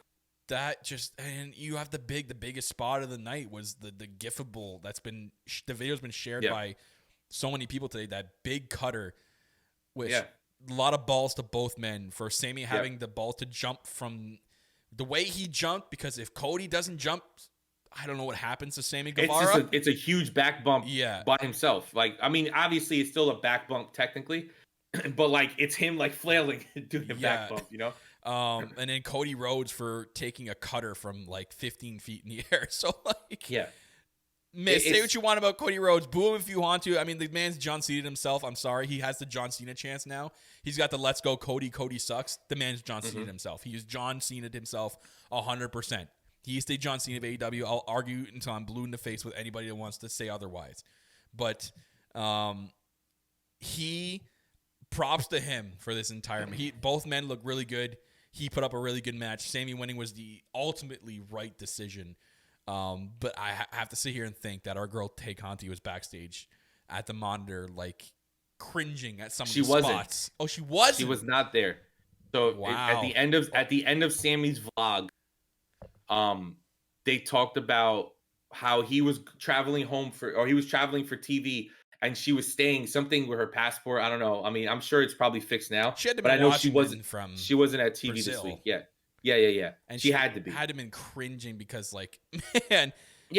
That just, and you have the biggest spot of the night was the gifable the video's been shared by so many people today. That big cutter, which a lot of balls to both men for Sammy having the ball to jump from the way he jumped, because if Cody doesn't jump, I don't know what happens to Sammy Guevara. It's a huge back bump by himself. Like, I mean, obviously it's still a back bump technically, but like it's him like flailing doing a back bump, you know? And then Cody Rhodes for taking a cutter from like 15 feet in the air. So like, say what you want about Cody Rhodes. Boo him if you want to. I mean, the man's John Cena himself. I'm sorry. He has the John Cena chance now. He's got the let's go Cody sucks. The man's John Cena himself. He is John Cena himself 100%. He is the John Cena of AEW. I'll argue until I'm blue in the face with anybody that wants to say otherwise. But he props to him for this entire match. Both men look really good. He put up a really good match. Sammy winning was the ultimately right decision. But I have to sit here and think that our girl Tay Conti was backstage at the monitor, like cringing at some of the spots. Oh, she wasn't. She was not there. So at the end of Sammy's vlog, they talked about how he was traveling for TV, and she was staying something with her passport. I don't know. I mean, I'm sure it's probably fixed now. She had to but I know she wasn't at TV Brazil. this week. Yeah. And she had to be. Had to been cringing because, like, man,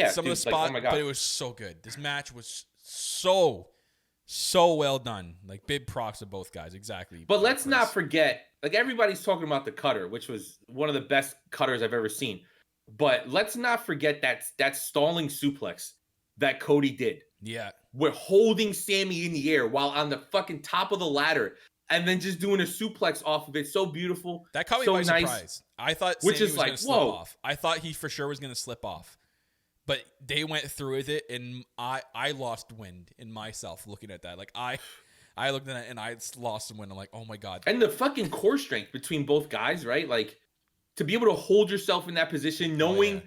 some of the spots, like, oh my God. But it was so good. This match was so well done. Like, big props to both guys. Exactly. But let's not forget, like, everybody's talking about the cutter, which was one of the best cutters I've ever seen. But let's not forget that stalling suplex that Cody did. Yeah. We're holding Sammy in the air while on the fucking top of the ladder and then just doing a suplex off of it. So beautiful. That caught me by surprise. I thought Sammy was going to slip off. I thought he for sure was going to slip off. But they went through with it, and I lost wind in myself looking at that. Like, I looked at it, and I lost some wind. I'm like, oh, my God. And the fucking core strength between both guys, right? Like, to be able to hold yourself in that position, knowing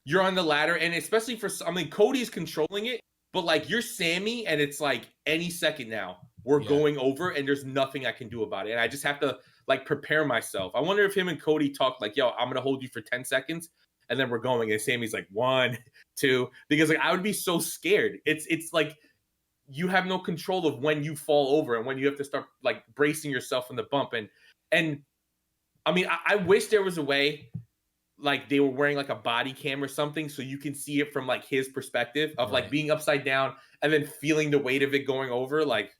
you're on the ladder, and especially I mean, Cody's controlling it, but like you're Sammy, and it's like any second now we're going over, and there's nothing I can do about it, and I just have to like prepare myself. I wonder if him and Cody talk like, "Yo, I'm gonna hold you for 10 seconds, and then we're going," and Sammy's like 1, 2, because like I would be so scared. It's like you have no control of when you fall over and when you have to start like bracing yourself in the bump, and I mean, I wish there was a way. Like they were wearing like a body cam or something so you can see it from like his perspective of like being upside down and then feeling the weight of it going over. Like,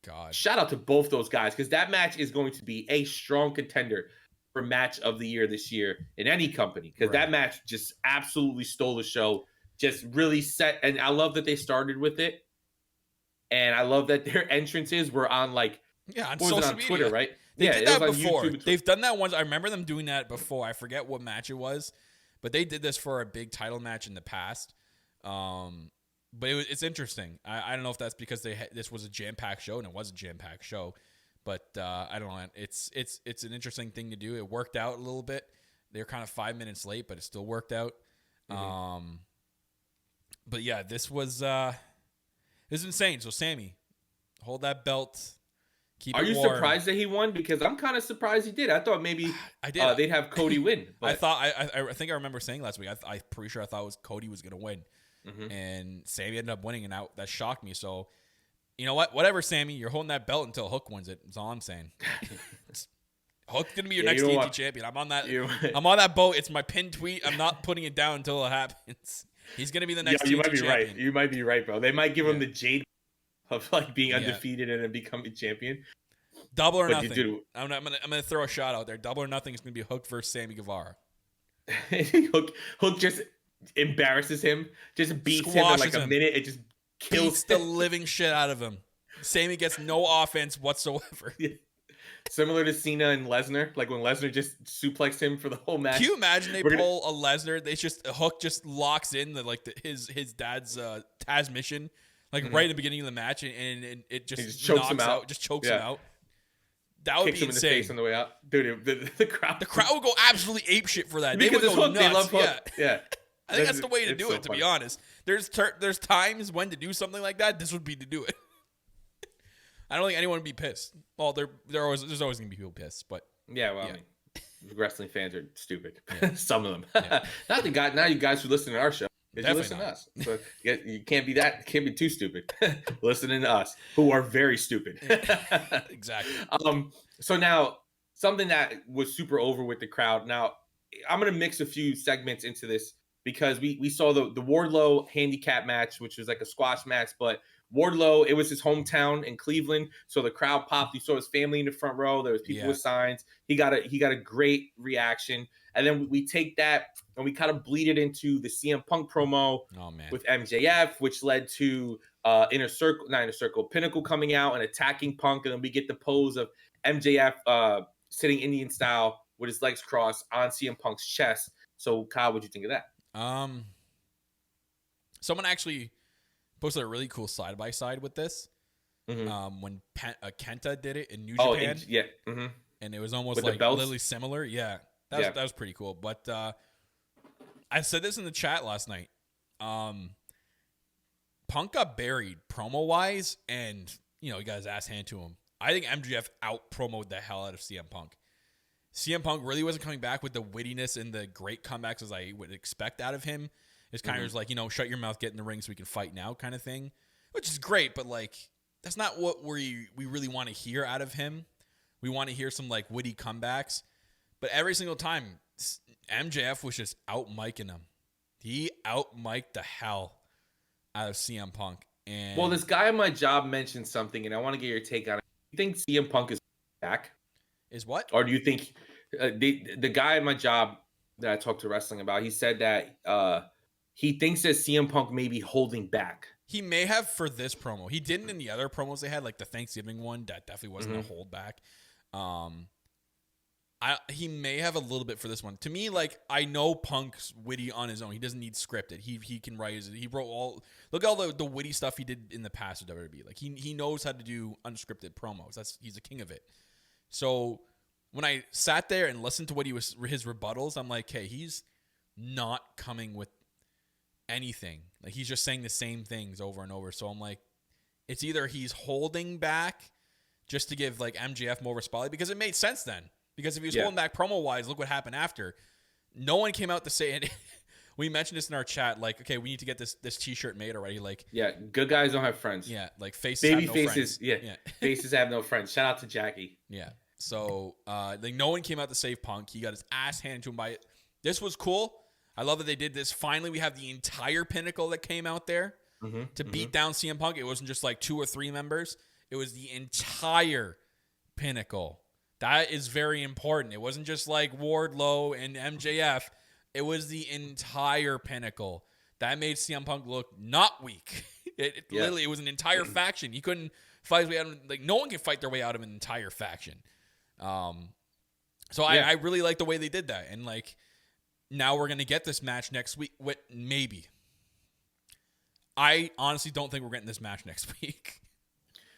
God, shout out to both those guys, because that match is going to be a strong contender for match of the year this year in any company, because that match just absolutely stole the show, just really set. And I love that they started with it, and I love that their entrances were on like on social social media. Twitter, right? They did that before. YouTube. They've done that once. I remember them doing that before. I forget what match it was, but they did this for a big title match in the past. But it's interesting. I don't know if that's because this was a jam-packed show, and it was a jam-packed show. But I don't know. It's an interesting thing to do. It worked out a little bit. They were kind of 5 minutes late, but it still worked out. But yeah, this was insane. So Sammy, hold that belt. Are you surprised that he won? Because I'm kind of surprised he did. I thought maybe they'd have Cody win. But I think I remember saying last week. I'm pretty sure I thought Cody was going to win, and Sammy ended up winning, and that shocked me. So, you know what? Whatever, Sammy, you're holding that belt until Hook wins it. That's all I'm saying. Hook's going to be your next TNT champion. I'm on that. I'm on that boat. It's my pinned tweet. I'm not putting it down until it happens. He's going to be the next. You TNT might be champion. right. You might be right, bro. They might give him the Jade of like being undefeated and then becoming champion. Double or nothing. I'm gonna throw a shot out there. Double or nothing is gonna be Hook versus Sammy Guevara. Hook just embarrasses him, just beats him in like a minute. It just kills the living shit out of him. Sammy gets no offense whatsoever. Similar to Cena and Lesnar, like when Lesnar just suplexed him for the whole match. Can you imagine they pull a Lesnar? Hook just locks in his dad's Taz mission. Like right at the beginning of the match, and it just chokes him out. Just chokes him out. That would Kicks be him insane. in the face on the way out. Dude, the crowd. The crowd would go absolutely apeshit for that. Because they would go nuts. They love Hook. Yeah. I think that's the way to do it, to be honest. There's times when to do something like that. This would be to do it. I don't think anyone would be pissed. Well, there's always going to be people pissed, but yeah, well, I mean, wrestling fans are stupid. Some of them. Not the guy. Now you guys who listen to our show. Because you listen to us. So you can't be too stupid. Listening to us, who are very stupid. Exactly. So now, something that was super over with the crowd. Now, I'm going to mix a few segments into this because we saw the Wardlow handicap match, which was like a squash match, but Wardlow, it was his hometown in Cleveland, so the crowd popped. You saw his family in the front row. There was people with signs. He got a great reaction. And then we take that and we kind of bleed it into the CM Punk promo with MJF, which led to Pinnacle coming out and attacking Punk. And then we get the pose of MJF sitting Indian style with his legs crossed on CM Punk's chest. So, Kyle, what'd you think of that? Someone actually posted a really cool side-by-side with this. When Kenta did it in New Japan. And it was almost with like literally similar. Yeah. That was pretty cool. But I said this in the chat last night. Punk got buried promo-wise, and, you got his ass handed to him. I think MJF out-promoed the hell out of CM Punk. CM Punk really wasn't coming back with the wittiness and the great comebacks as I would expect out of him. It's kind of just like, shut your mouth, get in the ring so we can fight now kind of thing, which is great, but, like, that's not what we really want to hear out of him. We want to hear some, like, witty comebacks. But every single time, MJF was just out-miking him. He out-miked the hell out of CM Punk. And well, this guy at my job mentioned something, and I want to get your take on it. Do you think CM Punk is back? Is what? Or do you think the guy at my job that I talked to wrestling about, he said that he thinks that CM Punk may be holding back. He may have for this promo. He didn't in the other promos they had, like the Thanksgiving one. That definitely wasn't a holdback. He may have a little bit for this one. To me, like, I know Punk's witty on his own. He doesn't need scripted. He can write his. He wrote look at all the witty stuff he did in the past with WWE. Like he knows how to do unscripted promos. He's a king of it. So when I sat there and listened to what his rebuttals, I'm like, hey, he's not coming with anything. Like, he's just saying the same things over and over. So I'm like, it's either he's holding back just to give like MJF more of a spotlight, because it made sense then. Because if he was holding back promo wise, look what happened after. No one came out to say it. We mentioned this in our chat. Like, okay, we need to get this T-shirt made already. Like, yeah, good guys don't have friends. Yeah, like faces baby have no faces. friends. Yeah, faces have no friends. Shout out to Jackie. Yeah. So like no one came out to save Punk. He got his ass handed to him by it. This was cool. I love that they did this. Finally, we have the entire Pinnacle that came out there to beat down CM Punk. It wasn't just like 2 or 3 members. It was the entire Pinnacle. That is very important. It wasn't just like Wardlow and MJF. It was the entire Pinnacle. That made CM Punk look not weak. Literally, it was an entire faction. He couldn't fight his way out of, like, no one can fight their way out of an entire faction. So I really like the way they did that. And like, now we're going to get this match next week. Maybe. I honestly don't think we're getting this match next week.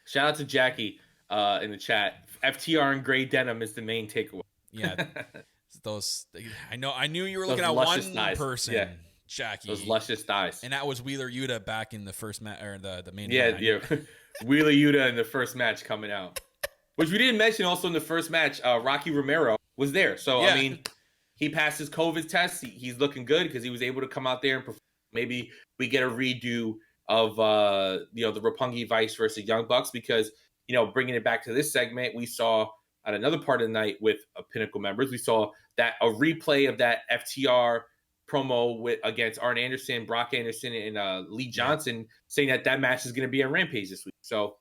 Shout out to Jackie in the chat. FTR and gray denim is the main takeaway. Yeah. I knew you were looking at one person, Jackie. Those luscious thighs. And that was Wheeler Yuta back in the first match, or the main event. Yeah. Wheeler Yuta in the first match coming out. Which we didn't mention also in the first match, Rocky Romero was there. So, I mean, he passed his COVID test. He's looking good because he was able to come out there and perform. Maybe we get a redo of, the Roppongi Vice versus Young Bucks, because, bringing it back to this segment, we saw at another part of the night with Pinnacle members, we saw that a replay of that FTR promo against Arn Anderson, Brock Anderson, and Lee Johnson, saying that match is going to be on Rampage this week. So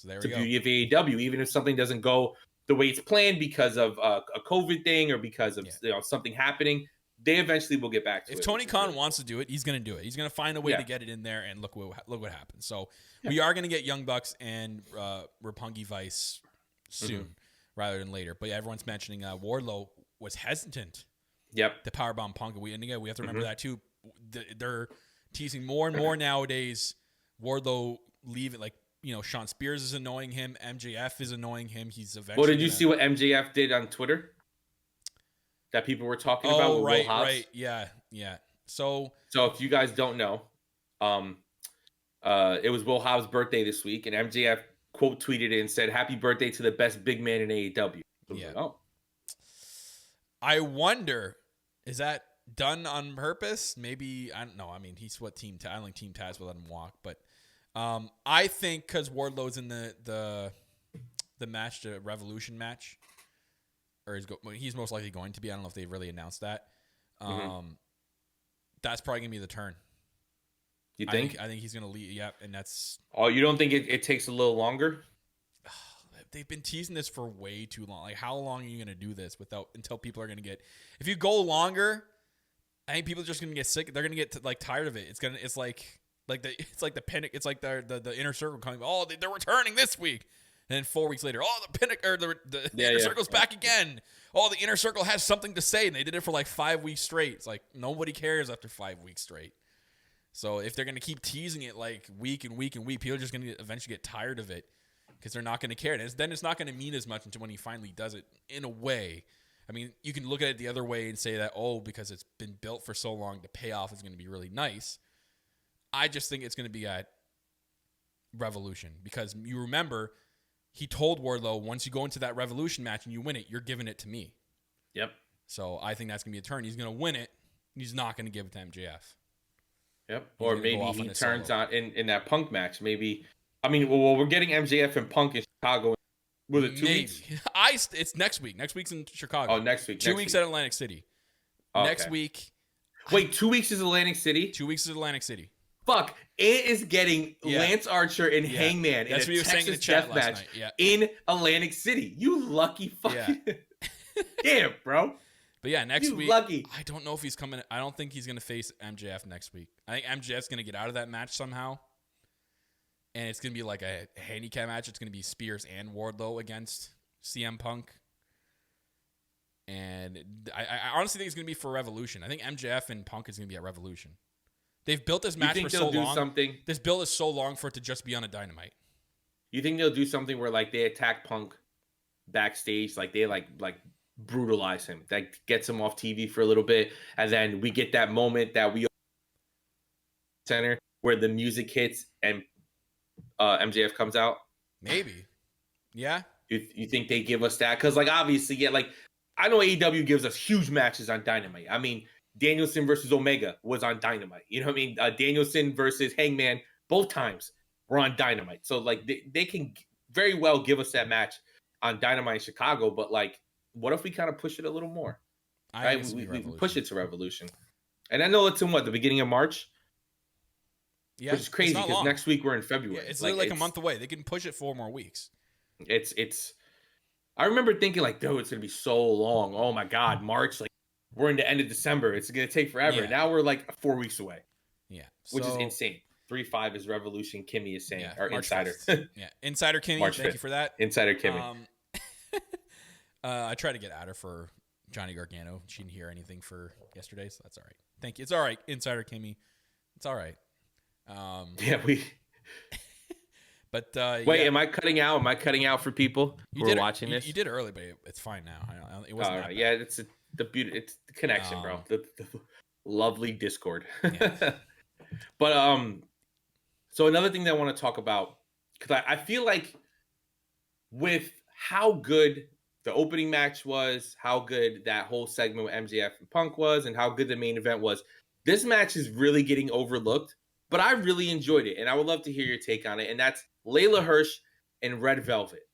there it's the beauty of AEW. Even if something doesn't go the way it's planned because of a COVID thing or because of something happening, they eventually will get back to it. If Tony Khan wants to do it, he's going to do it. He's going to find a way to get it in there, and look what happens. So we are going to get Young Bucks and Roppongi Vice soon rather than later. But everyone's mentioning Wardlow was hesitant. Yep. The powerbomb Punk. And again, we have to remember that too. They're teasing more and more nowadays. Wardlow leaving, like, Sean Spears is annoying him. MJF is annoying him. He's eventually. Well, did you see what MJF did on Twitter? That people were talking about with Will Hobbs? Right. Yeah. So if you guys don't know, it was Will Hobbs' birthday this week, and MJF quote tweeted it and said, "Happy birthday to the best big man in AEW." Yeah. Like, I wonder, is that done on purpose? Maybe, I don't know. I mean, he's what I don't think Team Taz will let him walk, but I think because Wardlow's in the match, the Revolution match, or he's most likely going to be. I don't know if they've really announced that. That's probably gonna be the turn. You think? I think he's gonna leave. Yeah, and that's. Oh, you don't think it takes a little longer? They've been teasing this for way too long. Like, how long are you gonna do this until people are gonna get? If you go longer, I think people are just gonna get sick. They're gonna get tired of it. It's like the Pinnacle. It's like the Inner Circle coming. Oh, they're returning this week. And then 4 weeks later, the Pinnacle or the Inner Circle's back again. Oh, the Inner Circle has something to say, and they did it for like 5 weeks straight. It's like nobody cares after 5 weeks straight. So if they're gonna keep teasing it like week and week and week, people are just gonna eventually get tired of it because they're not gonna care. And then it's not gonna mean as much until when he finally does it. In a way, I mean, you can look at it the other way and say that because it's been built for so long, the payoff is gonna be really nice. I just think it's gonna be at Revolution because you remember. He told Wardlow, once you go into that Revolution match and you win it, you're giving it to me. Yep. So I think that's going to be a turn. He's going to win it. He's not going to give it to MJF. Yep. Or maybe he turns on in that Punk match. Maybe. I mean, well, we're getting MJF and Punk in Chicago. Was it 2 weeks? It's next week. Next week's in Chicago. Oh, next week. 2 weeks at Atlantic City. Okay. Next week. Wait, 2 weeks is Atlantic City? 2 weeks is Atlantic City. Fuck, it is getting Lance Archer and Hangman in a Texas death match in Atlantic City. You lucky fucking damn, bro. But yeah, next week. Lucky. I don't know if he's coming. I don't think he's going to face MJF next week. I think MJF's going to get out of that match somehow. And it's going to be like a handicap match. It's going to be Spears and Wardlow against CM Punk. And I honestly think it's going to be for Revolution. I think MJF and Punk is going to be at Revolution. They've built this match for so long. This build is so long for it to just be on a Dynamite. You think they'll do something where like they attack Punk backstage, like they like brutalize him, that gets him off TV for a little bit, and then we get that moment that we center where the music hits and MJF comes out. Maybe. Yeah. You think they give us that? Because like obviously, yeah, like I know AEW gives us huge matches on Dynamite. I mean, Danielson versus Omega was on Dynamite. You know what I mean? Danielson versus Hangman, both times were on Dynamite. So like they can very well give us that match on Dynamite in Chicago. But like, what if we kind of push it a little more? Right? We push it to Revolution. And I know it's in the beginning of March? Yeah. Which is crazy because next week we're in February. Yeah, it's literally like a month away. They can push it 4 more weeks. It's I remember thinking like, dude, it's gonna be so long. Oh my God, March, like we're in the end of December. It's gonna take forever. Yeah. Now we're like 4 weeks away. Yeah. Which is insane. 3-5 is Revolution, Kimmy is saying. Or March Insider. 5th. Yeah. Insider Kimmy, March thank 5th. you for that. Insider Kimmy. I tried to get at her for Johnny Gargano. She didn't hear anything for yesterday, so that's all right. Thank you. It's all right, Insider Kimmy. It's all right. Yeah, we But wait, am I cutting out? Am I cutting out for people who are watching this? You did it early, but it's fine now. It wasn't that bad. Yeah, it's the beauty. It's the connection, bro. The lovely Discord. Yeah. But so another thing that I want to talk about, because I feel like with how good the opening match was, how good that whole segment with MJF and Punk was, and how good the main event was, this match is really getting overlooked. But I really enjoyed it, and I would love to hear your take on it. And that's Layla Hirsch and Red Velvet.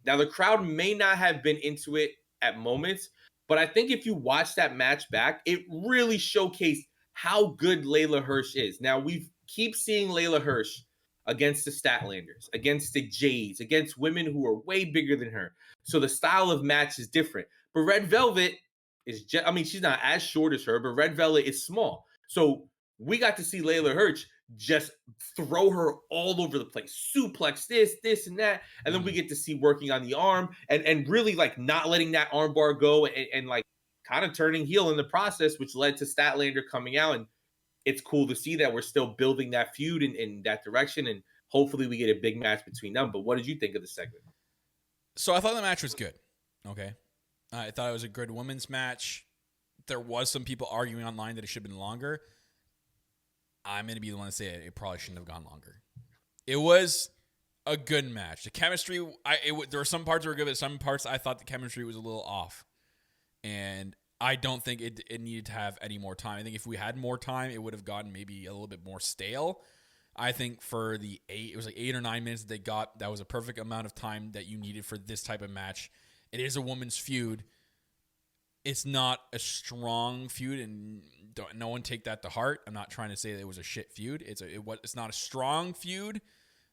Now, the crowd may not have been into it at moments, but I think if you watch that match back, it really showcased how good Layla Hirsch is. Now, we keep seeing Layla Hirsch against the Statlanders, against the Jades, against women who are way bigger than her. So the style of match is different. But Red Velvet is just, I mean, she's not as short as her, but Red Velvet is small. So we got to see Layla Hirsch just throw her all over the place, suplex this, and that. And then we get to see working on the arm and really like not letting that arm bar go and like kind of turning heel in the process, which led to Statlander coming out. And it's cool to see that we're still building that feud in that direction. And hopefully we get a big match between them. But what did you think of the segment? So I thought the match was good. Okay. I thought it was a good women's match. There was some people arguing online that it should have been longer. I'm going to be the one to say it probably shouldn't have gone longer. It was a good match. The chemistry, there were some parts that were good, but some parts I thought the chemistry was a little off. And I don't think it needed to have any more time. I think if we had more time, it would have gotten maybe a little bit more stale. I think for it was like 8 or 9 minutes that they got, that was a perfect amount of time that you needed for this type of match. It is a woman's feud. It's not a strong feud, and no one take that to heart. I'm not trying to say that it was a shit feud. It's not a strong feud,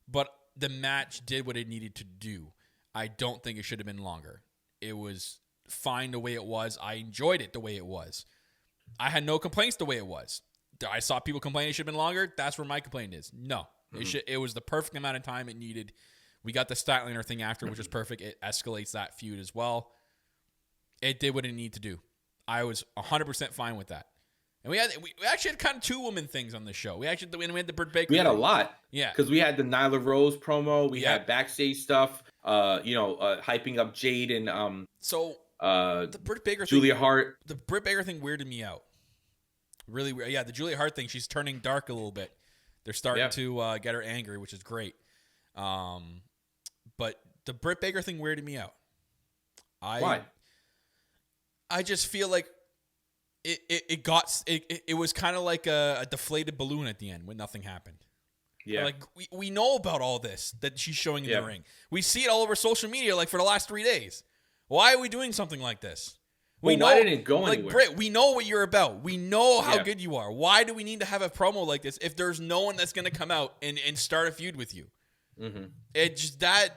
but the match did what it needed to do. I don't think it should have been longer. It was fine the way it was. I enjoyed it the way it was. I had no complaints the way it was. I saw people complaining it should have been longer. That's where my complaint is. No, it was the perfect amount of time it needed. We got the Statlander thing after, which was perfect. It escalates that feud as well. It did what it needed to do. I was 100% fine with that. And we actually had kind of 2 women things on the show. We had the Britt Baker. We had a lot. Yeah. Because we had the Nyla Rose promo. We had backstage stuff, hyping up Jade and the Britt Baker Julia thing, Hart. The Britt Baker thing weirded me out. Really weird. Yeah, the Julia Hart thing, she's turning dark a little bit. They're starting to get her angry, which is great. But the Britt Baker thing weirded me out. Why? I just feel like it was kind of like a deflated balloon at the end when nothing happened. Yeah. Like we know about all this that she's showing in the ring. We see it all over social media like for the last 3 days. Why are we doing something like this? Why didn't it go anywhere? Like Britt, we know what you're about. We know how good you are. Why do we need to have a promo like this if there's no one that's going to come out and start a feud with you? Mm-hmm. That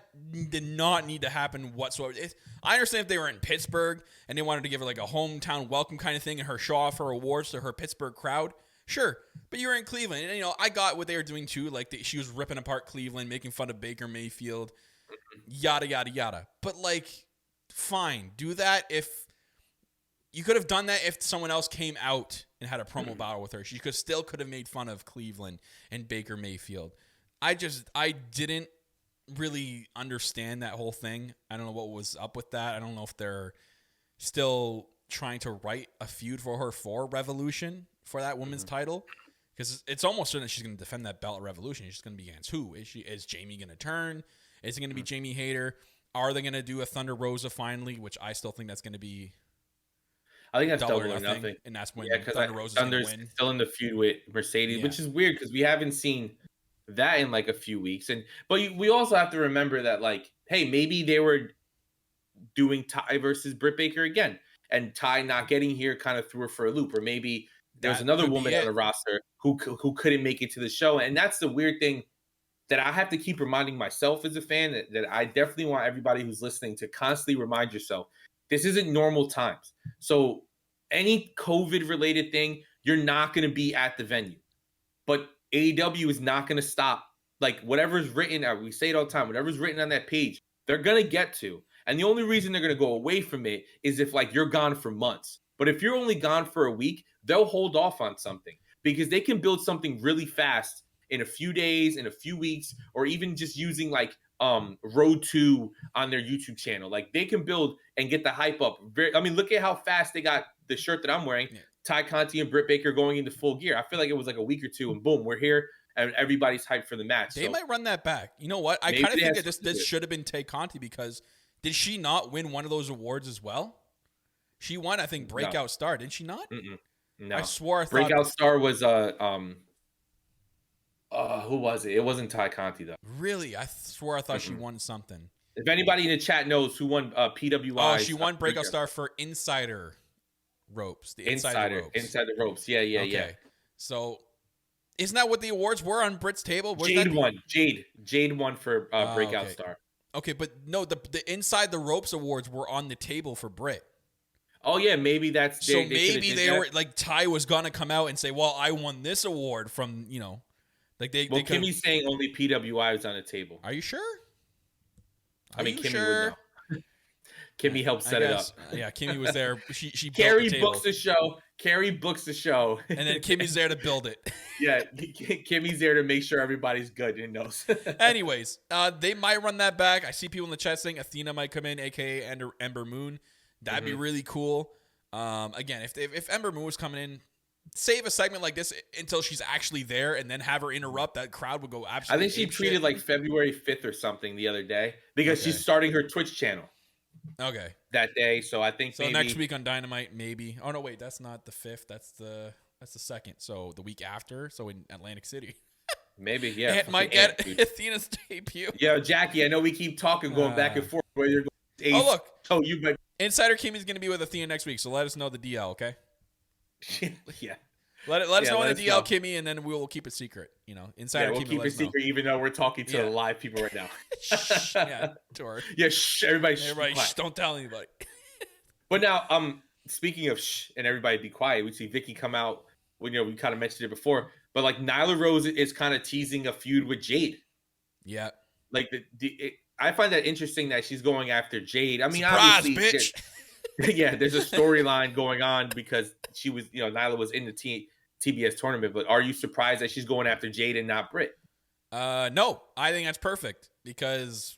did not need to happen whatsoever. I understand if they were in Pittsburgh and they wanted to give her like a hometown welcome kind of thing and her show off her awards to her Pittsburgh crowd. Sure, but you were in Cleveland, and I got what they were doing too. Like she was ripping apart Cleveland, making fun of Baker Mayfield, yada yada yada. But like, fine, do that if you could have done that if someone else came out and had a promo battle with her. She could have made fun of Cleveland and Baker Mayfield. I didn't really understand that whole thing. I don't know what was up with that. I don't know if they're still trying to write a feud for her for Revolution for that women's title. Because it's almost certain that she's going to defend that belt at Revolution. She's going to be against who? Is Jamie going to turn? Is it going to be Jamie Hayter? Are they going to do a Thunder Rosa finally? Which I still think that's going to be. I think that's double or nothing. And that's when Thunder Rosa's still in the feud with Mercedes, which is weird because we haven't seen that in like a few weeks. But we also have to remember that, like, hey, maybe they were doing Ty versus Britt Baker again, and Ty not getting here kind of threw her for a loop, or maybe there's another woman on the roster who couldn't make it to the show. And that's the weird thing that I have to keep reminding myself as a fan, that I definitely want everybody who's listening to constantly remind yourself, this isn't normal times. So any COVID-related thing, you're not going to be at the venue. But AEW is not going to stop. Like, whatever's written, we say it all the time, whatever's written on that page, they're going to get to. And the only reason they're going to go away from it is if, like, you're gone for months. But if you're only gone for a week, they'll hold off on something because they can build something really fast in a few days, in a few weeks, or even just using like Road 2 on their YouTube channel. Like, they can build and get the hype up. Look at how fast they got the shirt that I'm wearing. Yeah. Ty Conti and Britt Baker going into full gear. I feel like it was like a week or two and boom, we're here and everybody's hyped for the match. They might run that back. You know what? I kind of think that this should have been Tay Conti, because did she not win one of those awards as well? She won, I think, Breakout Star. Did she not? No. I swore I thought Breakout Star was who was it? It wasn't Ty Conti though. Really? I swore I thought she won something. If anybody in the chat knows who won PWI. Oh, she won Breakout Star for Insider Ropes. The Insider Ropes. Inside the Ropes. Yeah. So isn't that what the awards were on Britt's table? Jade won. Jade won for Breakout Star. Okay, but no, the Inside the Ropes awards were on the table for Britt. Oh yeah, maybe that's so maybe they were like, Ty was gonna come out and say, "Well, I won this award from like they." Well, Kimmy's saying only PWI was on the table. Are you sure? Kimmy would know. Kimmy helped set it up. Yeah, Kimmy was there. She Carrie built the books the show. Carrie books the show, and then Kimmy's there to build it. Yeah, Kimmy's there to make sure everybody's good and knows. Anyways, they might run that back. I see people in the chat saying Athena might come in, aka Ember Moon. That'd be really cool. Again, if Ember Moon was coming in, save a segment like this until she's actually there, and then have her interrupt. That crowd would go absolutely. I think she tweeted like February 5th or something the other day because she's starting her Twitch channel. Okay. That day, so I think maybe next week on Dynamite, maybe. Oh no, wait, that's not the 5th. That's the 2nd. So the week after. So in Atlantic City. Maybe, yeah. It might get Athena's debut. Yo, Jackie, I know we keep talking, going back and forth. Where you're going. Oh look. Oh, you might. Insider Kimmy's going to be with Athena next week, so let us know the DL, okay? Yeah. Let us know on the DL, Kimmy, and then we'll keep it secret. Insider Kimmy. We'll keep it secret, even though we're talking to the live people right now. Shh, yeah, to her. Yeah, shh, everybody, shh, don't tell anybody. But now, speaking of shh and everybody be quiet, we see Vicky come out. We kind of mentioned it before, but like Nyla Rose is kind of teasing a feud with Jade. Yeah. Like I find that interesting that she's going after Jade. I mean, surprise, obviously, bitch. There's a storyline going on because she was, Nyla was in the TBS tournament. But are you surprised that she's going after Jade and not Britt? No, I think that's perfect because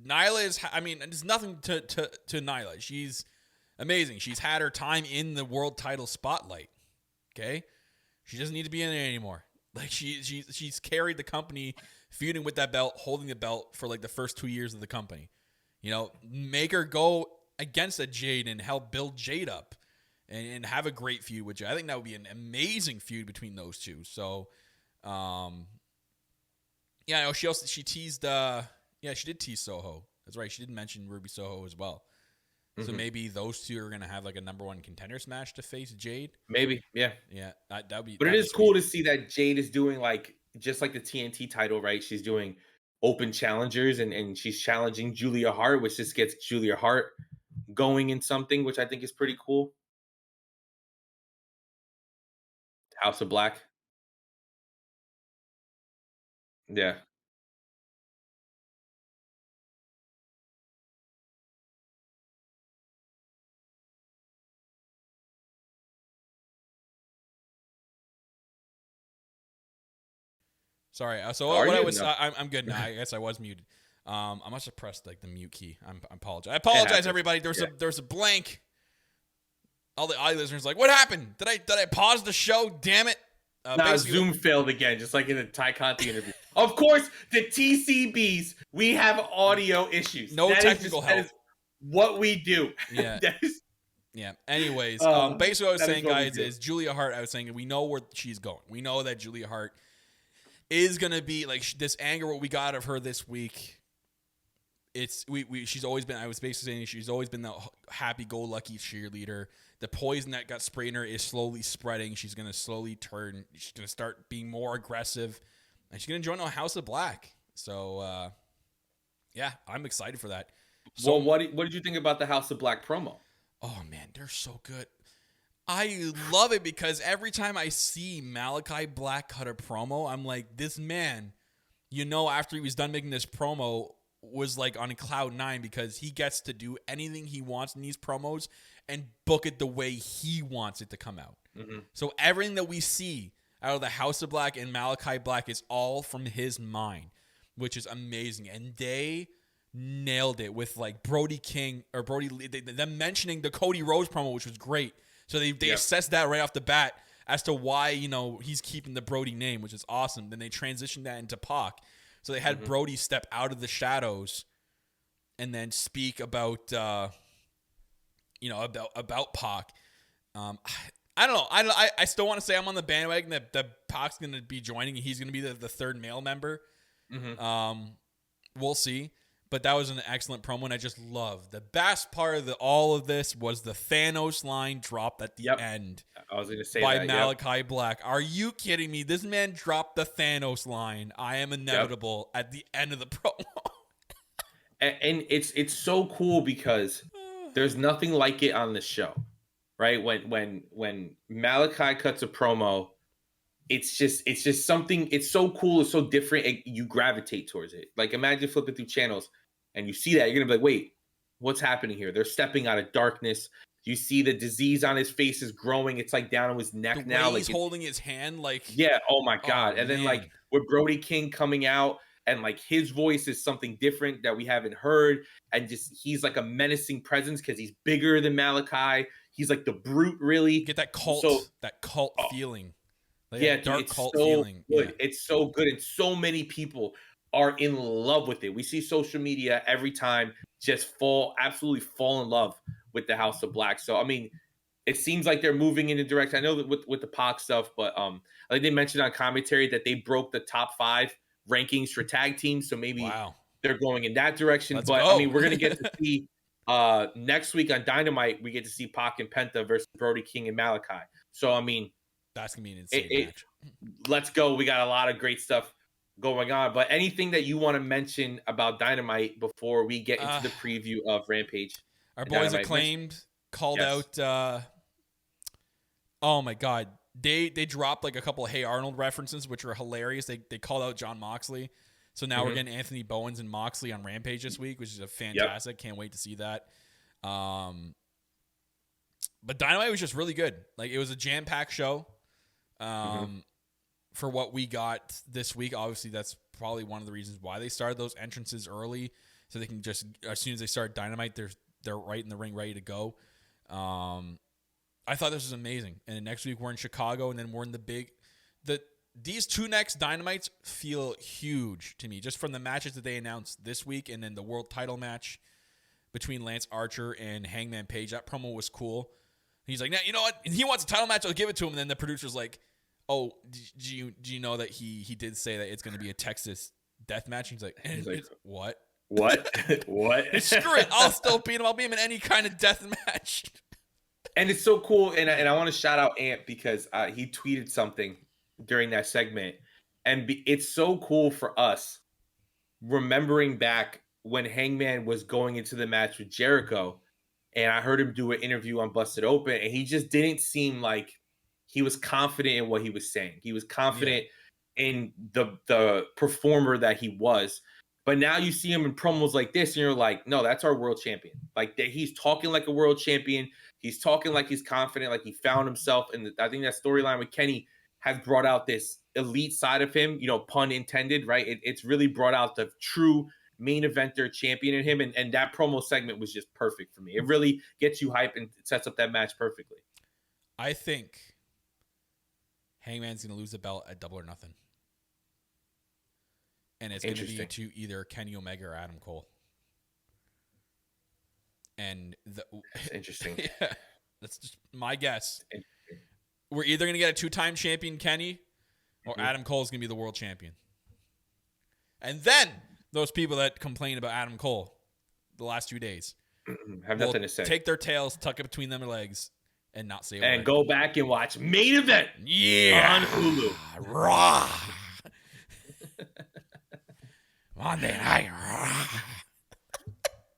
Nyla is. I mean, there's nothing to Nyla. She's amazing. She's had her time in the world title spotlight. Okay, she doesn't need to be in there anymore. Like she's carried the company, feuding with that belt, holding the belt for like the first 2 years of the company. Make her go against a Jade and help build Jade up and have a great feud with Jade. I think that would be an amazing feud between those two. So, she teased. She did tease Soho. That's right. She did mention Ruby Soho as well. So maybe those two are going to have like a number one contender smash to face Jade. Maybe, yeah. Yeah, that'd be. But it is cool to see that Jade is doing like just like the TNT title, right? She's doing open challengers and she's challenging Julia Hart, which just gets Julia Hart going in something, which I think is pretty cool. House of Black. Yeah. Sorry. So what I was, I'm good now. I guess I was muted. I must have pressed like the mute key. I apologize. I apologize, everybody. There's a blank All the audio listeners like, what happened? Did I pause the show? Damn it! Zoom failed again, just like in the Ty Conti interview. Of course, the TCBs, we have audio issues. No technical help. That is what we do. Yeah. Yeah. Anyways, basically what I was saying, guys, is Julia Hart. I was saying we know where she's going. We know that Julia Hart is gonna be like this anger. What we got of her this week. She's always been. I was basically saying she's always been the happy-go-lucky cheerleader. The poison that got sprayed in her is slowly spreading. She's gonna slowly turn. She's gonna start being more aggressive, and she's gonna join a House of Black. So, yeah, I'm excited for that. So, well, what did you think about the House of Black promo? Oh man, they're so good. I love it because every time I see Malachi Black cut a promo, I'm like, this man, after he was done making this promo, was like on cloud 9 because he gets to do anything he wants in these promos and book it the way he wants it to come out. Mm-hmm. So everything that we see out of the House of Black and Malachi Black is all from his mind, which is amazing. And they nailed it with like Brody King or Brody Lee, them mentioning the Cody Rhodes promo, which was great. So they assessed that right off the bat as to why, he's keeping the Brody name, which is awesome. Then they transitioned that into Pac. So they had Brody step out of the shadows and then speak about, about Pac. I don't know. I still want to say I'm on the bandwagon that Pac's going to be joining. He's going to be the third male member. Mm-hmm. We'll see. But that was an excellent promo, and I just love the best part of all of this was the Thanos line dropped at the end. I was going to say by Malachi Black. Are you kidding me? This man dropped the Thanos line. I am inevitable at the end of the promo. and it's so cool because there's nothing like it on the show, right? When Malachi cuts a promo, it's just something. It's so cool. It's so different. You gravitate towards it. Like imagine flipping through channels and you see that you're gonna be like, wait, what's happening here? They're stepping out of darkness. You see the disease on his face is growing. It's like down on his neck now. Like he's holding his hand, like Oh my god! And then like with Brody King coming out and like his voice is something different that we haven't heard, and just he's like a menacing presence because he's bigger than Malachi. He's like the brute, really. You get that cult, feeling. Like dark cult feeling. Good. Yeah. It's so good, and so many people are in love with it. We see social media every time just absolutely fall in love with the House of Black. So I mean, it seems like they're moving in a direction. I know that with the Pac stuff, but like they mentioned on commentary that they broke the top 5 rankings for tag teams. So maybe they're going in that direction. Let's but go. I mean, we're gonna get to see next week on Dynamite. We get to see Pac and Penta versus Brody King and Malachi. So I mean. That's going to be an insane match. Let's go. We got a lot of great stuff going on. But anything that you want to mention about Dynamite before we get into the preview of Rampage? Our boys Acclaimed called out. Oh, my God. They dropped like a couple of Hey Arnold references, which were hilarious. They called out John Moxley. So now we're getting Anthony Bowens and Moxley on Rampage this week, which is a fantastic. Can't wait to see that. But Dynamite was just really good. Like it was a jam-packed show. For what we got this week, obviously that's probably one of the reasons why they started those entrances early, so they can just as soon as they start Dynamite, they're right in the ring, ready to go. I thought this was amazing, and next week we're in Chicago, and then we're in these 2 next Dynamites feel huge to me, just from the matches that they announced this week, and then the world title match between Lance Archer and Hangman Page. That promo was cool. He's like, nah, you know what? He wants a title match. I'll give it to him. And then the producer's like, oh, do you know that he did say that it's going to be a Texas death match? He's like, what? What? Screw it. I'll still beat him. I'll beat him in any kind of death match. And it's so cool. And I want to shout out Ant because he tweeted something during that segment. And it's so cool for us remembering back when Hangman was going into the match with Jericho. And I heard him do an interview on Busted Open, and he just didn't seem like he was confident in what he was saying. He was confident in the performer that he was. But now you see him in promos like this, and you're like, no, that's our world champion. Like he's talking like a world champion. He's talking like he's confident, like he found himself. And I think that storyline with Kenny has brought out this elite side of him, pun intended, right? It's really brought out the true main eventer champion in him, and that promo segment was just perfect for me. It really gets you hype and sets up that match perfectly. I think Hangman's going to lose the belt at Double or Nothing. And it's going to be to either Kenny Omega or Adam Cole. And That's interesting. Yeah, that's just my guess. We're either going to get a 2-time champion Kenny or Adam Cole's going to be the world champion. And then those people that complain about Adam Cole the last 2 days have nothing to say. Take their tails, tuck it between their legs, and not say a and word. go back and watch Main Event on Hulu. Raw. Monday night.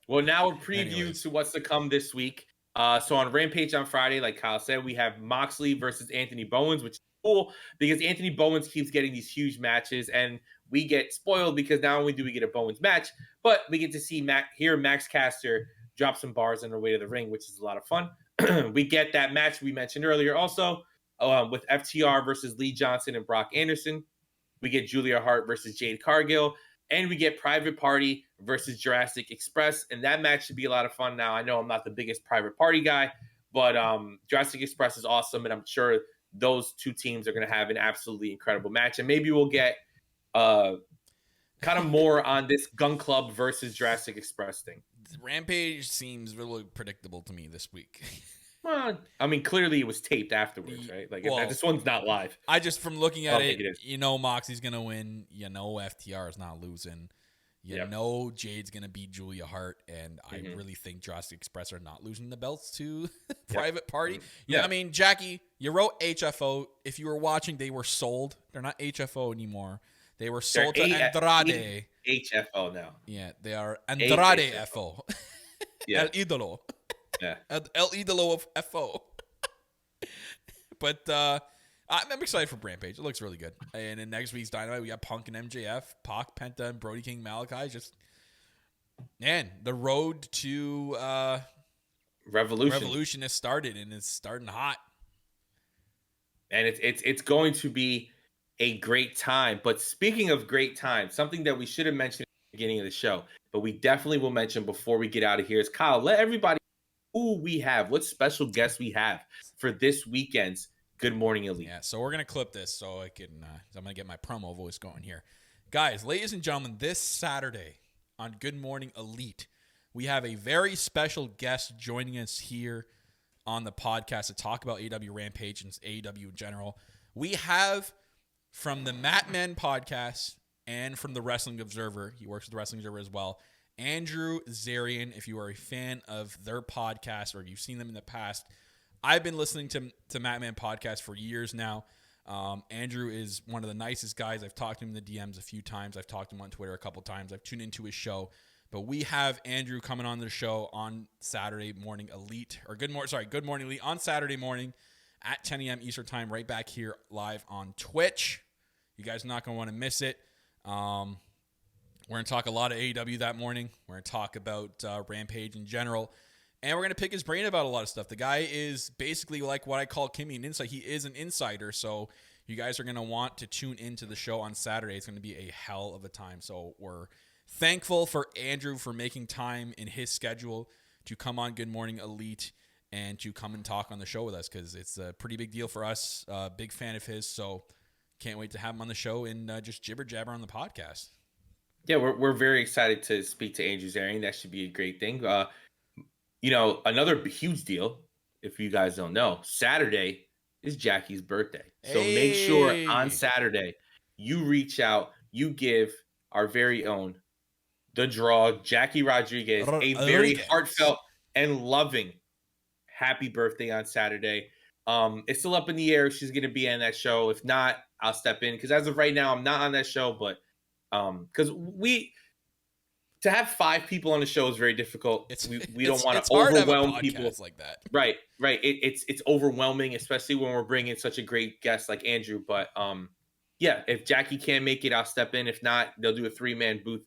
Well, now a preview to what's to come this week. So on Rampage on Friday, like Kyle said, we have Moxley versus Anthony Bowens, which is cool because Anthony Bowens keeps getting these huge matches, and we get spoiled because not only do we get a Bowens match, but we get to see hear Max Caster drop some bars on their way to the ring, which is a lot of fun. We get that match we mentioned earlier also with FTR versus Lee Johnson and Brock Anderson. We get Julia Hart versus Jade Cargill. And we get Private Party versus Jurassic Express. And that match should be a lot of fun. Now, I know I'm not the biggest Private Party guy, but Jurassic Express is awesome. And I'm sure those two teams are going to have an absolutely incredible match. And maybe we'll get kind of more on this Gun Club versus Jurassic Express thing. Rampage seems really predictable to me this week. Well, I mean, clearly it was taped afterwards, right? Like, this one's not live. I just, from looking at it, you know Moxie's going to win. You know FTR is not losing. You know Jade's going to beat Julia Hart. And I really think Jurassic Express are not losing the belts to Private Party. Yeah, I mean, Jackie, you wrote HFO. If you were watching, they were sold. They're not HFO anymore. They were sold to Andrade. HFO now. Yeah, they are Andrade FO. Yeah. El Idolo. Yeah. El Idolo of FO. But I'm excited for Rampage. It looks really good. And in next week's Dynamite, we got Punk and MJF, Pac, Penta, and Brody King, Malachi. Just, man, the road to Revolution has started, and it's starting hot. And it's going to be a great time. But speaking of great time, something that we should have mentioned at the beginning of the show, but we definitely will mention before we get out of here is, Kyle, let everybody know who we have, what special guests we have for this weekend's Good Morning Elite. Yeah, so we're going to clip this so I can, I'm going to get my promo voice going here. Guys, ladies and gentlemen, this Saturday on Good Morning Elite, we have a very special guest joining us here on the podcast to talk about AEW Rampage and AEW in general. We have from the Matt Men podcast and from the Wrestling Observer, he works with the Wrestling Observer as well, Andrew Zarian. If you are a fan of their podcast or you've seen them in the past, I've been listening to Matt Man podcast for years now. Andrew is one of the nicest guys. I've talked to him in the DMs a few times. I've talked to him on Twitter a couple times. I've tuned into his show. But we have Andrew coming on the show on Saturday morning elite, or Good Morning Elite on Saturday morning at 10 a.m. Eastern time, right back here live on Twitch. You guys are not going to want to miss it. We're going to talk a lot of AEW that morning. We're going to talk about Rampage in general. And we're going to pick his brain about a lot of stuff. The guy is basically like what I call Kimmy an insider. He is an insider, so you guys are going to want to tune into the show on Saturday. It's going to be a hell of a time. So we're thankful for Andrew for making time in his schedule to come on Good Morning Elite and to come and talk on the show with us, because it's a pretty big deal for us. Big fan of his, so can't wait to have him on the show and just jibber jabber on the podcast. Yeah, we're very excited to speak to Andrew Zarian. That should be a great thing. Another huge deal, if you guys don't know, Saturday is Jackie's birthday. So make sure on Saturday you reach out, you give our very own, the draw, Jackie Rodriguez, a very heartfelt and loving happy birthday on Saturday. It's still up in the air if she's going to be on that show. If not, I'll step in, because as of right now, I'm not on that show, but because to have 5 people on the show is very difficult. We don't want to overwhelm people like that. Right. It's overwhelming, especially when we're bringing such a great guest like Andrew. But yeah, if Jackie can't make it, I'll step in. If not, they'll do a 3-man booth.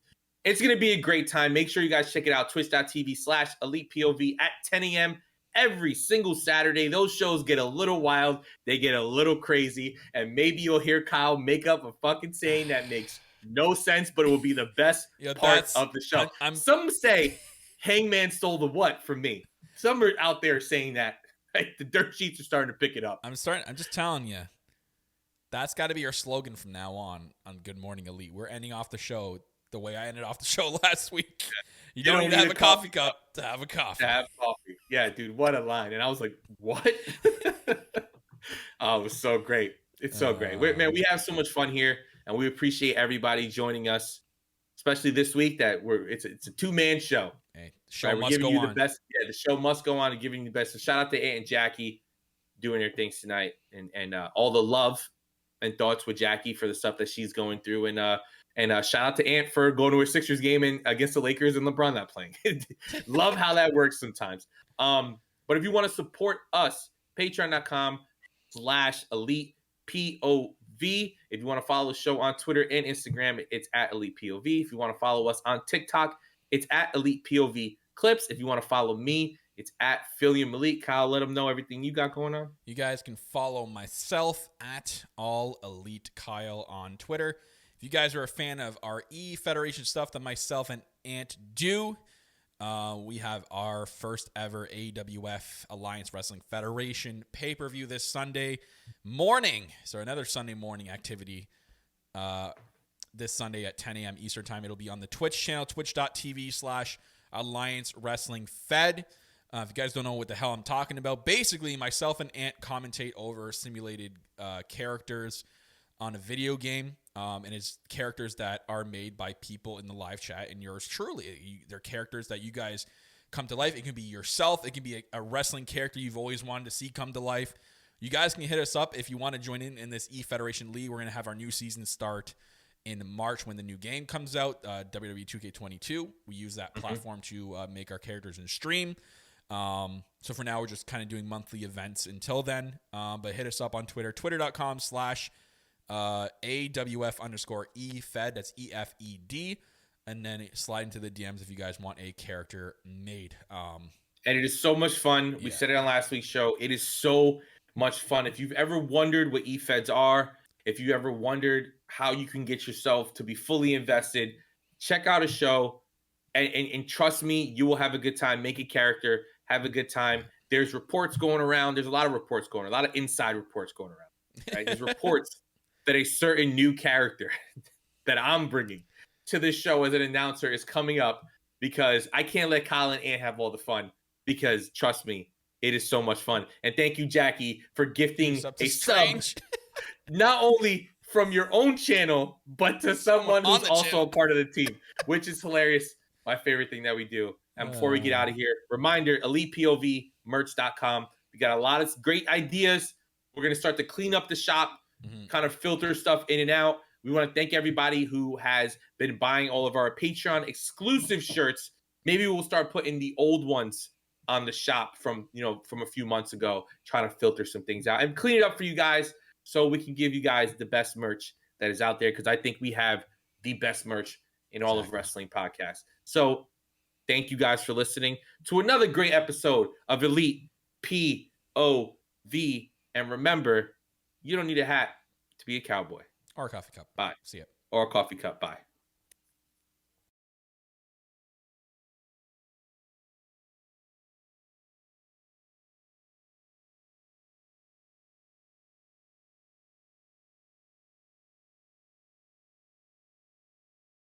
It's going to be a great time. Make sure you guys check it out. Twitch.tv/ElitePOV at 10 a.m. every single Saturday. Those shows get a little wild. They get a little crazy. And maybe you'll hear Kyle make up a fucking saying that makes no sense, but it will be the best part of the show. Some say Hangman stole the what from me. Some are out there saying that. Right? The dirt sheets are starting to pick it up. I'm just telling you, that's got to be our slogan from now on Good Morning Elite. We're ending off the show the way I ended off the show last week. You don't need to have a coffee cup to have a coffee. To have coffee. Yeah, dude, what a line. And I was like, what? Oh, it was so great. It's so great. Man, we have so much fun here, and we appreciate everybody joining us, especially this week that it's a two-man show. Hey, show right? We're must giving go you on. the best. Yeah, the show must go on and giving you the best. So shout out to Ant and Jackie doing their things tonight, and all the love and thoughts with Jackie for the stuff that she's going through, and shout out to Ant for going to a Sixers game against the Lakers and LeBron not playing. Love how that works sometimes. But if you want to support us, patreon.com/elite POV. If you want to follow the show on Twitter and Instagram, it's at Elite POV. If you want to follow us on TikTok, it's at Elite POV Clips. If you want to follow me, it's at Philly Malik. Kyle, let them know everything you got going on. You guys can follow myself at All Elite Kyle on Twitter. If you guys are a fan of our E-Federation stuff that myself and Ant do, we have our first ever AWF Alliance Wrestling Federation pay-per-view this Sunday morning. So another Sunday morning activity this Sunday at 10 a.m. Eastern Time. It'll be on the Twitch channel, twitch.tv/Alliance Wrestling Fed. If you guys don't know what the hell I'm talking about, basically myself and Ant commentate over simulated characters on a video game. And it's characters that are made by people in the live chat and yours truly. They're characters that you guys come to life. It can be yourself. It can be a wrestling character you've always wanted to see come to life. You guys can hit us up if you want to join in this E-Federation League. We're going to have our new season start in March when the new game comes out, WWE 2K22. We use that platform to make our characters and stream. So for now, we're just kind of doing monthly events until then. But hit us up on Twitter, twitter.com/AWF_EFED. That's EFED. And then slide into the DMs if you guys want a character made. And it is so much fun. We said it on last week's show. It is so much fun. If you've ever wondered what EFEDs are, if you ever wondered how you can get yourself to be fully invested, check out a show. And trust me, you will have a good time. Make a character, have a good time. There's reports going around. There's a lot of reports going around, a lot of inside reports going around. Right? There's reports that a certain new character that I'm bringing to this show as an announcer is coming up because I can't let Kyle and Ant have all the fun because, trust me, it is so much fun. And thank you, Jackie, for gifting a sub, not only from your own channel, but to someone who's also a part of the team, which is hilarious. My favorite thing that we do. And before we get out of here, reminder, ElitePOVmerch.com. We got a lot of great ideas. We're going to start to clean up the shop, kind of filter stuff in and out. We want to thank everybody who has been buying all of our Patreon exclusive shirts. Maybe we'll start putting the old ones on the shop from a few months ago, trying to filter some things out and clean it up for you guys so we can give you guys the best merch that is out there, because I think we have the best merch in all of wrestling podcasts. So thank you guys for listening to another great episode of Elite POV. And remember, you don't need a hat to be a cowboy. Or a coffee cup. Bye. See ya. Or a coffee cup. Bye.